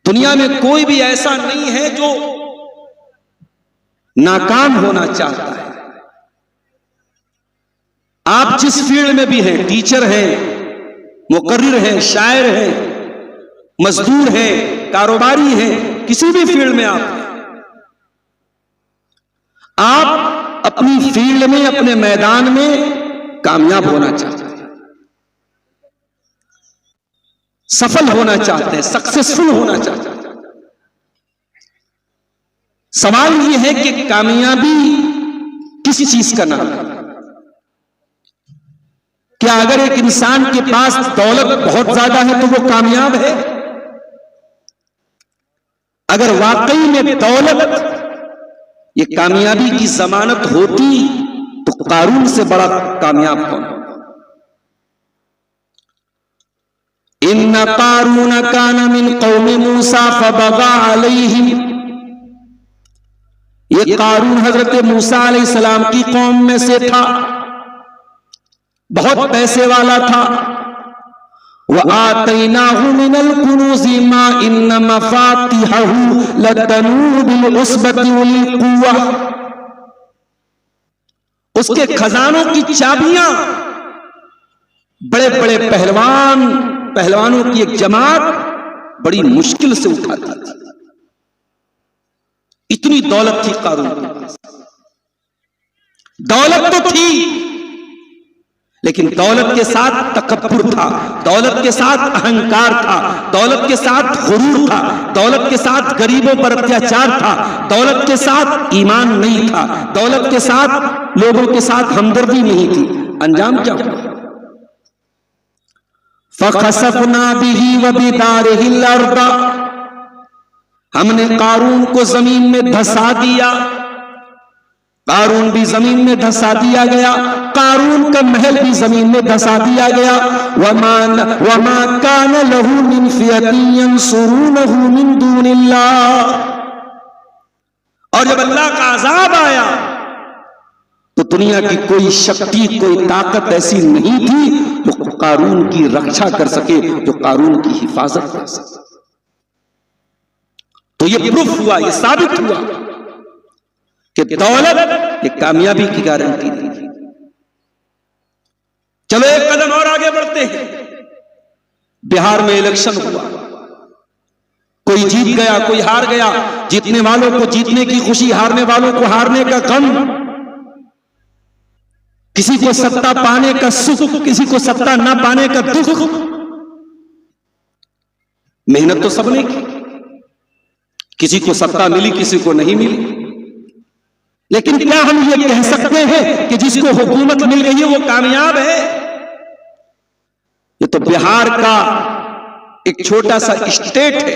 दुनिया में कोई भी ऐसा नहीं है जो नाकाम होना चाहता है। आप जिस फील्ड में भी हैं, टीचर हैं, मुकर्रिर हैं, शायर हैं, मजदूर हैं, कारोबारी हैं, किसी भी फील्ड में आप अपनी फील्ड में, अपने मैदान में कामयाब होना चाहते हैं, सफल होना चाहते हैं, सक्सेसफुल होना चाहते हैं। सवाल यह है कि कामयाबी किस चीज का नाम है? क्या अगर एक इंसान के पास दौलत बहुत ज्यादा है तो वो कामयाब है? अगर वाकई में दौलत ये कामयाबी की जमानत होती तो कारून से बड़ा कामयाब कौन? इन्ना कारून कान मिन कौम मूसा फबगा अलैहिम, ये कारून हजरत मूसा अलैहिस्सलाम की कौम में से था, बहुत पैसे वाला था। व आतैनाहु मिनल कुनूज़ि मा इन्न मफातिहहु लतनू बिल उस्बति उलिल कुव्वा, उसके खजानों की चाबियां बड़े बड़े पहलवानों की एक जमात बड़ी मुश्किल से उठाती थी। इतनी दौलत थी कारून के पास। दौलत तो थी, लेकिन दौलत के साथ तकब्बुर था, दौलत के साथ अहंकार था, दौलत के साथ गुरूर था, दौलत के साथ गरीबों पर अत्याचार था, दौलत के साथ ईमान नहीं था, दौलत के साथ लोगों के साथ हमदर्दी नहीं थी। अंजाम क्या हुआ? फखसफना बिही व बिदारिहिल अर्द, हमने कारून को जमीन में धंसा दिया, कारून भी जमीन में धंसा दिया गया, कारून का महल भी जमीन में धंसा दिया गया। वमा कान लहू मिन फियतिन यंसुरूनहु मिन दूनिल्लाह, और जब अल्लाह का अजाब आया तो दुनिया की कोई शक्ति, कोई ताकत ऐसी नहीं थी जो कारून की रक्षा कर सके, जो कारून की हिफाजत कर सके। तो ये प्रूफ हुआ, ये साबित हुआ कि दौलत एक कामयाबी की गारंटी नहीं है। चलो एक कदम और आगे बढ़ते हैं। बिहार में इलेक्शन हुआ, कोई जीत गया, कोई हार गया। जीतने वालों को जीतने की खुशी, हारने वालों को हारने का गम, किसी को सत्ता पाने का सुख, किसी को सत्ता ना पाने का दुख। मेहनत तो सबने की, किसी को सत्ता मिली, किसी को नहीं मिली, लेकिन क्या हम ये कह सकते हैं कि जिसको हुकूमत मिल गई है वो कामयाब है? ये तो बिहार का एक छोटा सा स्टेट है,